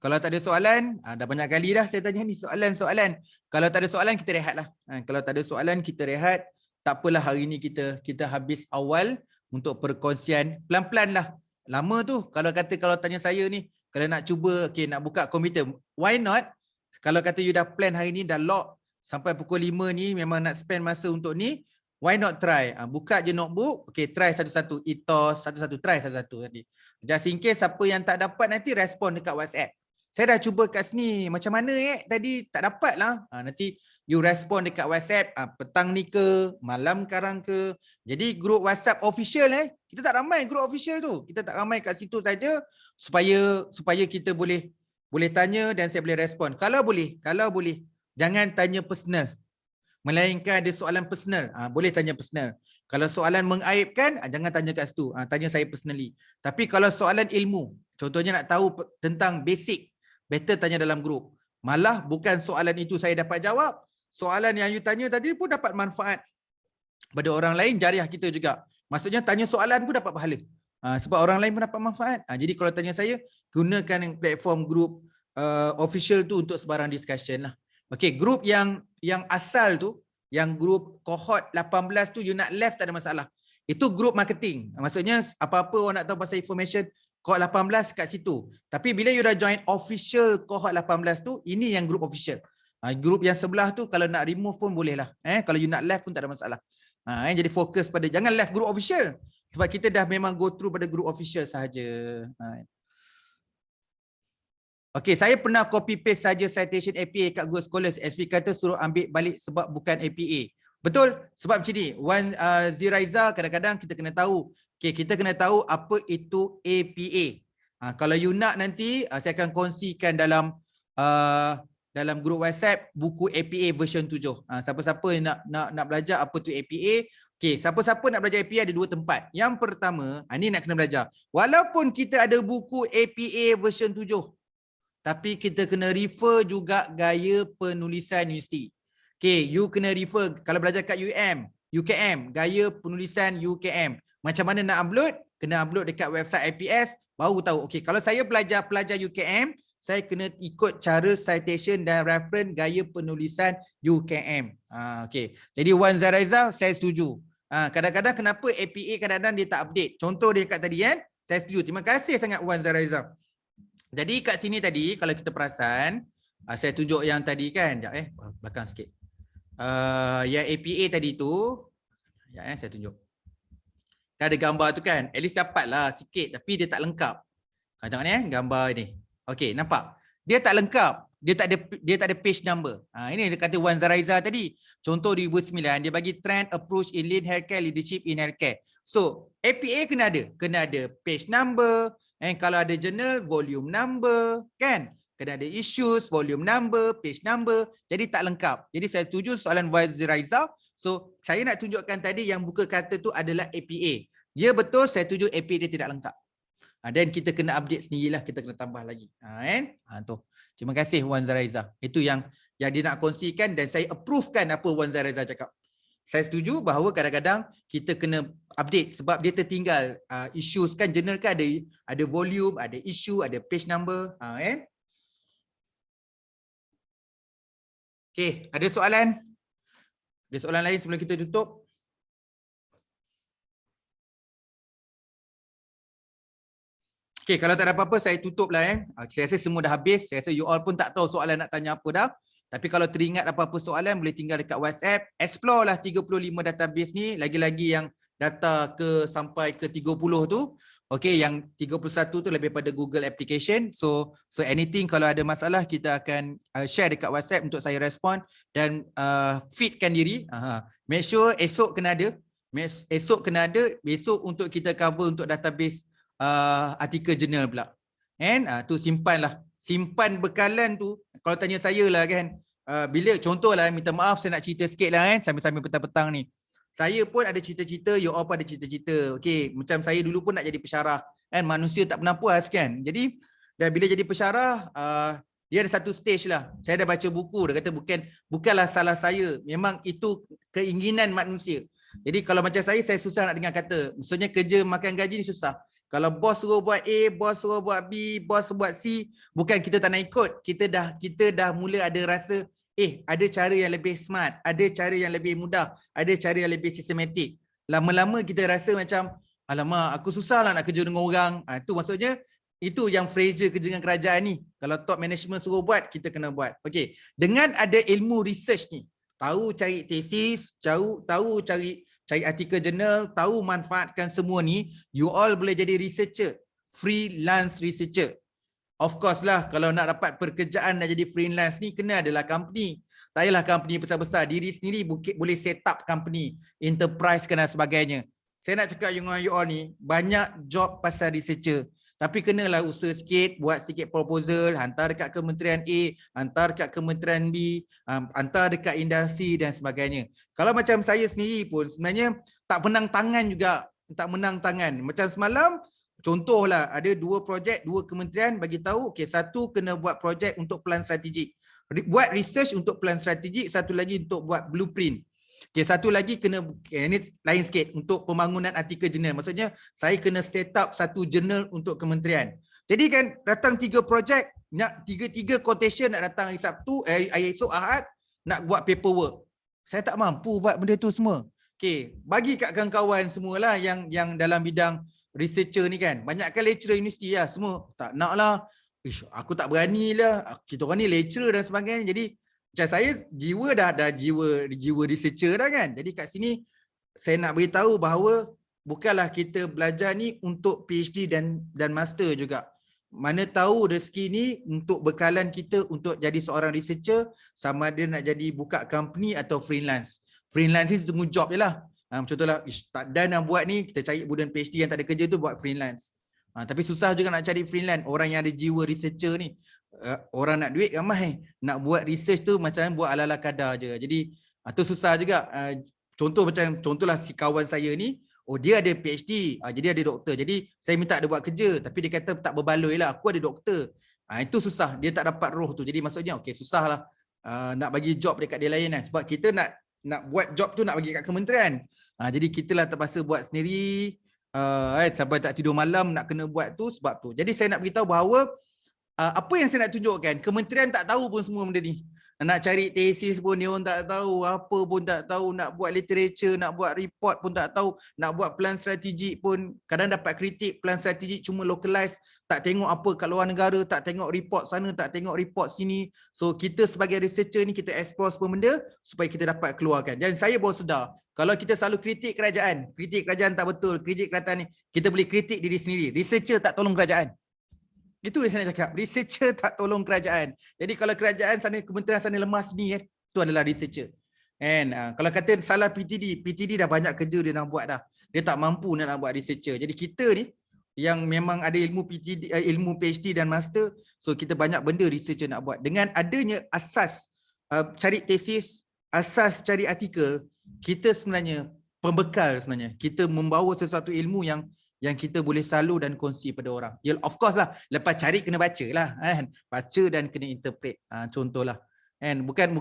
Kalau tak ada soalan, dah banyak kali dah saya tanya ni soalan-soalan. Kalau tak ada soalan kita rehatlah. Kalau tak ada soalan kita rehat. Tak apalah hari ni kita habis awal untuk perkongsian pelan-pelan lah. Lama tu kalau tanya saya ni, kalau nak cuba nak buka komputer, why not? Kalau kata you dah plan hari ni dah lock sampai pukul 5 ni memang nak spend masa untuk ni, why not try? Buka je notebook, try satu-satu, ethos satu-satu, try satu-satu nanti. Just in case siapa yang tak dapat nanti respon dekat WhatsApp. Saya dah cuba kat sini, macam mana tadi tak dapat lah. Nanti you respon dekat WhatsApp, petang ni ke, malam sekarang ke. Jadi grup WhatsApp official kita tak ramai grup official tu. Kita tak ramai kat situ saja supaya kita boleh tanya dan saya boleh respon. Kalau boleh, jangan tanya personal. Melainkan ada soalan personal, boleh tanya personal. Kalau soalan mengaibkan, jangan tanya kat situ, tanya saya personally. Tapi kalau soalan ilmu, contohnya nak tahu tentang basic, better tanya dalam grup. Malah bukan soalan itu saya dapat jawab, soalan yang you tanya tadi pun dapat manfaat pada orang lain, jariah kita juga. Maksudnya tanya soalan pun dapat pahala. Sebab orang lain pun dapat manfaat. Jadi kalau tanya saya, gunakan platform grup official tu untuk sebarang discussion lah. Okey, grup yang asal tu, yang grup cohort 18 tu you nak left tak ada masalah. Itu grup marketing. Maksudnya apa-apa orang nak tahu pasal information cohort 18 kat situ. Tapi bila you dah join official cohort 18 tu, ini yang grup official. Grup yang sebelah tu kalau nak remove pun boleh lah. Kalau you nak left pun tak ada masalah. Jadi fokus pada jangan left group official. Sebab kita dah memang go through pada group official sahaja. Okey, saya pernah copy paste saja citation APA kat Google Scholars. SP kata suruh ambil balik sebab bukan APA. Betul, sebab macam ni. Ziraiza kadang-kadang kita kena tahu. Kita kena tahu apa itu APA. Kalau you nak nanti, saya akan kongsikan dalam grup WhatsApp buku APA version 7. Siapa-siapa yang nak belajar apa tu APA. Siapa-siapa nak belajar APA ada dua tempat. Yang pertama, ni nak kena belajar. Walaupun kita ada buku APA version 7, tapi kita kena refer juga gaya penulisan universiti. You kena refer kalau belajar kat UKM, gaya penulisan UKM. Macam mana nak upload? Kena upload dekat website IPS, baru tahu. Kalau saya pelajar UKM, saya kena ikut cara citation dan reference gaya penulisan UKM. Jadi Wan Zaraizah, saya setuju. Kadang-kadang kenapa APA kadang-kadang dia tak update. Contoh dia kat tadi kan, saya setuju. Terima kasih sangat Wan Zaraizah. Jadi kat sini tadi kalau kita perasan, saya tunjuk yang tadi kan, belakang sikit. Yang APA tadi tu, saya tunjuk. Kan ada gambar tu kan, at least dapatlah sikit tapi dia tak lengkap. Tengok ni gambar ni. Okey, nampak? Dia tak lengkap. Dia tak ada page number. Ini dia kata Wan Zaraizah tadi. Contoh 2009 dia bagi trend approach in lean healthcare leadership in healthcare. So, APA kena ada page number. Kalau ada journal, volume number, kan? Kena ada issues, volume number, page number. Jadi tak lengkap. Jadi saya setuju soalan Wan Zaraizah. So, saya nak tunjukkan tadi yang buka kata tu adalah APA. Dia betul, saya setuju APA dia tidak lengkap. Dan kita kena update sendirilah, kita kena tambah lagi. Tu. Terima kasih Wan Zaraizah. Itu yang dia nak kongsikan dan saya approvekan apa Wan Zaraizah cakap. Saya setuju bahawa kadang-kadang kita kena update sebab dia tertinggal issues kan, journal kan ada volume, ada issue, ada page number. Okey, ada soalan? Ada soalan lain sebelum kita tutup? Okey, kalau tak ada apa-apa saya tutup lah. Saya rasa semua dah habis. Saya rasa you all pun tak tahu soalan nak tanya apa dah. Tapi kalau teringat apa-apa soalan boleh tinggal dekat WhatsApp. Explore lah 35 database ni. Lagi-lagi yang data sampai ke 30 tu. Okey, yang 31 tu lebih pada Google application. So anything kalau ada masalah kita akan share dekat WhatsApp untuk saya respon dan feedkan diri. Make sure esok kena ada. Besok untuk kita cover untuk database artikel jurnal pula. Tu simpanlah. Simpan bekalan tu. Kalau tanya saya lah kan, bila contohlah minta maaf saya nak cerita sikit lah sambil-sambil petang-petang ni. Saya pun ada cerita-cerita, you all pun ada cerita-cerita. Okey, macam saya dulu pun nak jadi pesyarah. Manusia tak pernah puas kan. Jadi dan bila jadi pesyarah, dia ada satu stage lah. Saya dah baca buku, dia kata bukanlah salah saya. Memang itu keinginan manusia. Jadi kalau macam saya susah nak dengar kata. Maksudnya kerja makan gaji ni susah. Kalau bos suruh buat A, bos suruh buat B, bos buat C, bukan kita tak nak ikut. Kita dah mula ada rasa, ada cara yang lebih smart, ada cara yang lebih mudah, ada cara yang lebih sistematik. Lama-lama kita rasa macam, alamak, aku susah lah nak kerja dengan orang. Itu maksudnya, itu yang Fraser kerja dengan kerajaan ni. Kalau top management suruh buat, kita kena buat. Okey, dengan ada ilmu research ni, tahu cari tesis, tahu cari artikel jurnal, tahu manfaatkan semua ni, you all boleh jadi researcher, freelance researcher. Of course lah, kalau nak dapat pekerjaan nak jadi freelance ni, kena adalah company. Tak payahlah company besar-besar, diri sendiri boleh set up company, enterprise dan sebagainya. Saya nak cakap dengan you all ni, banyak job pasal researcher. Tapi kenalah usaha sikit, buat sikit proposal, hantar dekat kementerian A, hantar dekat kementerian B, hantar dekat industri dan sebagainya. Kalau macam saya sendiri pun sebenarnya tak menang tangan juga, tak menang tangan. Macam semalam, contohlah ada 2 projek, 2 kementerian bagi tahu, okey, satu kena buat projek untuk plan strategik. Buat research untuk plan strategik, satu lagi untuk buat blueprint. Okay, satu lagi kena, ini lain sikit, untuk pembangunan artikel jurnal. Maksudnya saya kena set up satu jurnal untuk kementerian. Jadi kan datang 3 projek, nak 3 quotation nak datang hari Sabtu, esok Ahad nak buat paperwork. Saya tak mampu buat benda tu semua. Okay, bagi kat kawan-kawan semualah yang dalam bidang researcher ni kan. Banyakkan lecturer universiti lah, semua tak nak lah. Aku tak berani lah, kita orang ni lecturer dan sebagainya. Jadi macam saya jiwa dah jiwa researcher dah kan. Jadi kat sini saya nak beritahu bahawa bukanlah kita belajar ni untuk PhD dan master juga. Mana tahu rezeki ni untuk bekalan kita untuk jadi seorang researcher, sama ada nak jadi buka company atau freelance. Freelance ni tunggu job je lah. Contohlah, tak dah nak buat ni, kita cari budak PhD yang tak ada kerja tu buat freelance. Tapi susah juga nak cari freelance. Orang yang ada jiwa researcher ni, orang nak duit ramai, nak buat research tu macam buat ala-ala kadar je. Jadi tu susah juga. Contohlah si kawan saya ni, dia ada PhD, jadi ada doktor. Jadi saya minta dia buat kerja, tapi dia kata tak berbaloi lah, aku ada doktor. Itu susah, dia tak dapat roh tu. Jadi maksudnya okey, susah lah nak bagi job dekat dia lain kan. Sebab kita nak buat job tu nak bagi kat kementerian. Jadi kita lah terpaksa buat sendiri, sampai tak tidur malam nak kena buat tu sebab tu. Jadi saya nak beritahu bahawa apa yang saya nak tunjukkan, kementerian tak tahu pun semua benda ni. Nak cari tesis pun dia orang tak tahu, apa pun tak tahu, nak buat literature, nak buat report pun tak tahu, nak buat plan strategik pun kadang dapat kritik, plan strategik cuma localize, tak tengok apa kat luar negara, tak tengok report sana, tak tengok report sini. So kita sebagai researcher ni kita explore semua benda supaya kita dapat keluarkan. Dan saya baru sedar, kalau kita selalu kritik kerajaan tak betul, kritik kerajaan ni, kita boleh kritik diri sendiri. Researcher tak tolong kerajaan. Itu yang saya nak cakap, researcher tak tolong kerajaan. Jadi kalau kerajaan sana, kementerian sana lemas ni, itu adalah researcher. And kalau kata salah PTD dah banyak kerja dia nak buat dah. Dia tak mampu nak buat researcher. Jadi kita ni yang memang ada ilmu PhD dan master, so kita banyak benda researcher nak buat. Dengan adanya asas cari tesis, asas cari artikel, kita sebenarnya pembekal sebenarnya. Kita membawa sesuatu ilmu yang kita boleh salur dan kongsi pada orang. Ya, of course lah, lepas cari kena baca lah kan. Baca dan kena interpret. Contohlah. And bukan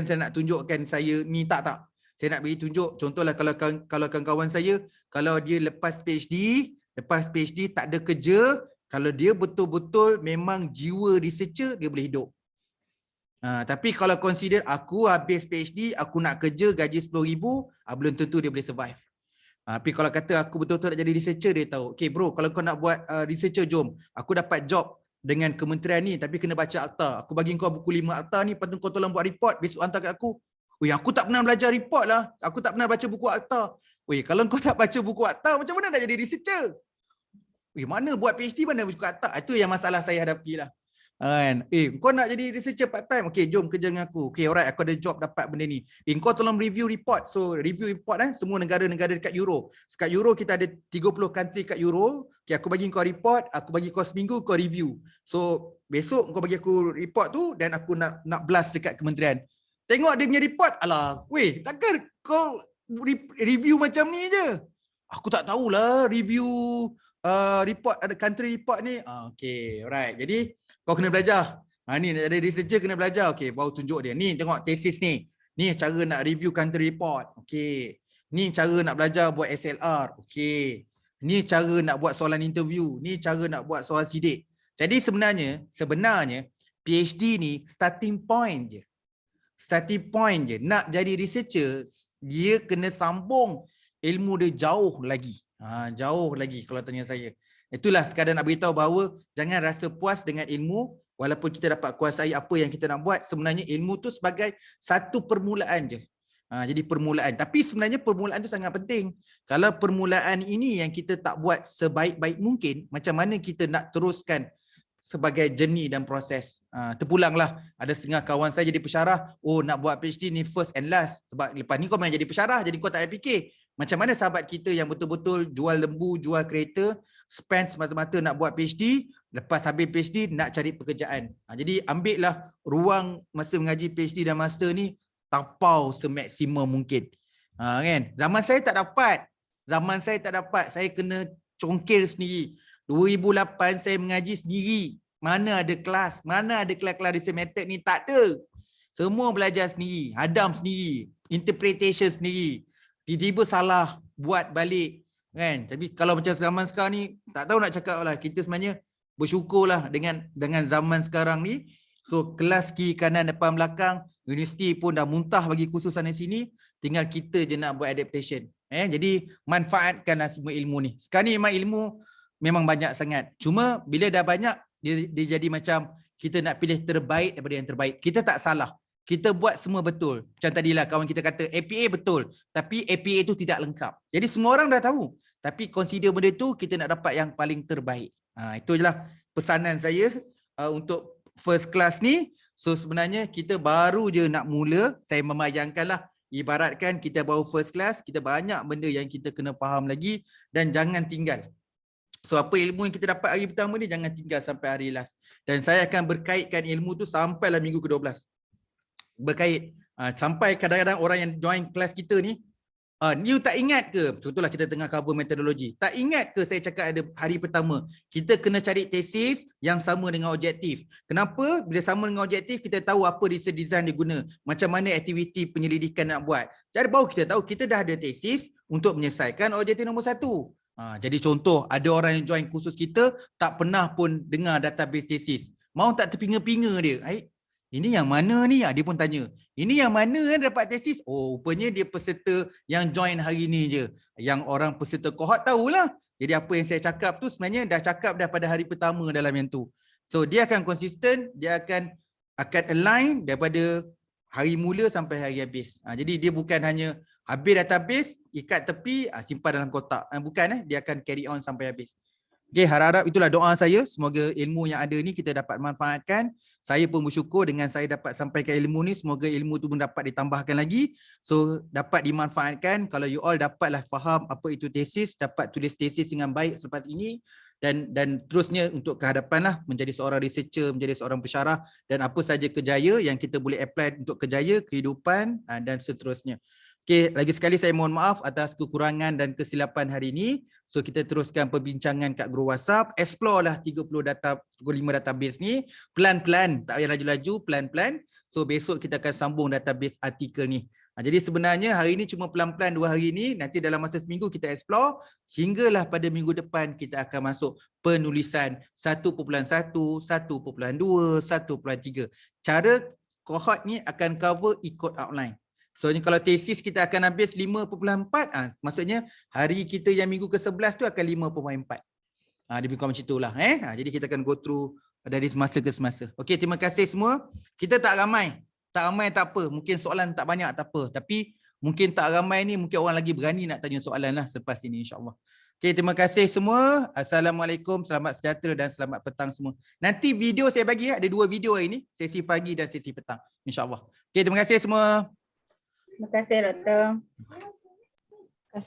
saya nak tunjukkan saya ni tak. Saya nak bagi tunjuk, contohlah kalau kawan-kawan saya, kalau dia lepas PhD tak ada kerja, kalau dia betul-betul memang jiwa researcher, dia boleh hidup. Tapi kalau consider aku habis PhD, aku nak kerja gaji 10,000, belum tentu dia boleh survive. Tapi kalau kata aku betul-betul nak jadi researcher, dia tahu, okay bro, kalau kau nak buat researcher, jom. Aku dapat job dengan kementerian ni, tapi kena baca akta. Aku bagi kau buku 5 akta ni, lepas tu kau tolong buat report, besok hantar kat aku. Weh, aku tak pernah belajar report lah. Aku tak pernah baca buku akta. Weh, kalau kau tak baca buku akta, macam mana nak jadi researcher? Weh, mana buat PhD, mana buku akta? Itu yang masalah saya hadapi lah. Kau nak jadi researcher part time, okay, jom kerja dengan aku. Okay, alright, aku ada job dapat benda ni. Kau tolong review report. So review report semua negara-negara dekat Euro. Dekat Euro kita ada 30 country kat Euro. Okay, aku bagi kau report, aku bagi kau seminggu, kau review. So besok kau bagi aku report tu dan aku nak blast dekat kementerian. Tengok dia punya report, alah, weh, takkan kau review macam ni je? Aku tak tahulah review report, ada country report ni. Okay, alright. Jadi kau kena belajar. Ni nak jadi researcher kena belajar. Okay, baru tunjuk dia. Ni tengok tesis ni. Ni cara nak review country report. Okay. Ni cara nak belajar buat SLR. Okay. Ni cara nak buat soalan interview, ni cara nak buat soal sidik. Jadi sebenarnya PhD ni starting point je. Starting point je. Nak jadi researcher, dia kena sambung ilmu dia jauh lagi. Jauh lagi kalau tanya saya. Itulah sekadar nak beritahu bahawa jangan rasa puas dengan ilmu walaupun kita dapat kuasai apa yang kita nak buat. Sebenarnya ilmu tu sebagai satu permulaan je. Jadi permulaan. Tapi sebenarnya permulaan tu sangat penting. Kalau permulaan ini yang kita tak buat sebaik-baik mungkin, macam mana kita nak teruskan sebagai journey dan proses. Terpulanglah ada setengah kawan saya jadi pensyarah, oh nak buat PhD ni first and last. Sebab lepas ni kau main jadi pensyarah, jadi kau tak payah fikir. Macam mana sahabat kita yang betul-betul jual lembu, jual kereta, spend semata-mata nak buat PhD, lepas habis PhD nak cari pekerjaan. Jadi ambillah ruang masa mengaji PhD dan master ni, tapau semaksimum mungkin. Kan? Zaman saya tak dapat. Saya kena congkil sendiri. 2008 saya mengaji sendiri. Mana ada kelas research method ni, tak ada. Semua belajar sendiri, hadam sendiri, interpretation sendiri. Tiba-tiba salah, buat balik. Kan? Tapi kalau macam zaman sekarang ni, tak tahu nak cakap lah. Kita sebenarnya bersyukurlah dengan zaman sekarang ni. So kelas kiri kanan depan belakang, universiti pun dah muntah bagi kursus sana sini, tinggal kita je nak buat adaptation. Jadi manfaatkanlah semua ilmu ni. Sekarang ni memang ilmu memang banyak sangat. Cuma bila dah banyak, dia jadi macam kita nak pilih terbaik daripada yang terbaik. Kita tak salah. Kita buat semua betul. Macam tadilah kawan kita kata APA betul, tapi APA itu tidak lengkap. Jadi semua orang dah tahu. Tapi consider benda tu kita nak dapat yang paling terbaik. Itu je lah pesanan saya untuk first class ni. So sebenarnya kita baru je nak mula. Saya membayangkanlah, ibaratkan kita baru first class, kita banyak benda yang kita kena faham lagi dan jangan tinggal. So apa ilmu yang kita dapat hari pertama ni jangan tinggal sampai hari last. Dan saya akan berkaitkan ilmu tu sampailah minggu ke-12. Berkait. Sampai kadang-kadang orang yang join kelas kita ni, you tak ingat ke? Contohlah kita tengah cover metodologi. Tak ingat ke saya cakap ada hari pertama, kita kena cari tesis yang sama dengan objektif. Kenapa? Bila sama dengan objektif, kita tahu apa research design dia guna. Macam mana aktiviti penyelidikan nak buat. Jadi baru kita tahu kita dah ada tesis untuk menyelesaikan objektif nombor 1. Jadi contoh, ada orang yang join kursus kita, tak pernah pun dengar database tesis. Mau tak terpinga-pinga dia. Ini yang mana ni? Dia pun tanya. Ini yang mana dapat tesis? Oh, rupanya dia peserta yang join hari ni je. Yang orang peserta kohort tahulah. Jadi apa yang saya cakap tu sebenarnya dah cakap dah pada hari pertama dalam yang tu. So dia akan konsisten, dia akan align daripada hari mula sampai hari habis. Jadi dia bukan hanya habis database, ikat tepi, simpan dalam kotak. Bukan, dia akan carry on sampai habis. Okay, harap-harap itulah doa saya. Semoga ilmu yang ada ni kita dapat manfaatkan. Saya pun bersyukur dengan saya dapat sampaikan ilmu ni. Semoga ilmu tu pun dapat ditambahkan lagi. So, dapat dimanfaatkan. Kalau you all dapatlah faham apa itu tesis, dapat tulis tesis dengan baik selepas ini. Dan terusnya untuk kehadapan lah, menjadi seorang researcher, menjadi seorang pensyarah. Dan apa saja kejaya yang kita boleh apply untuk kejaya, kehidupan dan seterusnya. Okay, lagi sekali saya mohon maaf atas kekurangan dan kesilapan hari ini. So kita teruskan perbincangan kat grup WhatsApp. Explore lah 35 database ni. Pelan-pelan, tak payah laju-laju, pelan-pelan. So besok kita akan sambung database artikel ni. Jadi sebenarnya hari ini cuma pelan-pelan 2 hari ini. Nanti dalam masa seminggu kita explore. Hinggalah pada minggu depan kita akan masuk penulisan 1.1, 1.2, 1.3. Cara cohort ni akan cover ikut outline. So kalau tesis kita akan habis 5.4, maksudnya hari kita yang minggu ke-11 tu akan 5.4. Lebih kurang macam itulah. Jadi kita akan go through dari semasa ke semasa. Okey, terima kasih semua. Kita tak ramai. Tak ramai tak apa. Mungkin soalan tak banyak tak apa. Tapi mungkin tak ramai ni, mungkin orang lagi berani nak tanya soalan lah selepas ini insyaAllah. Okey, terima kasih semua. Assalamualaikum, selamat sejahtera dan selamat petang semua. Nanti video saya bagi, ada 2 video hari ni. Sesi pagi dan sesi petang. InsyaAllah. Okey, terima kasih semua. Terima kasih, Doktor.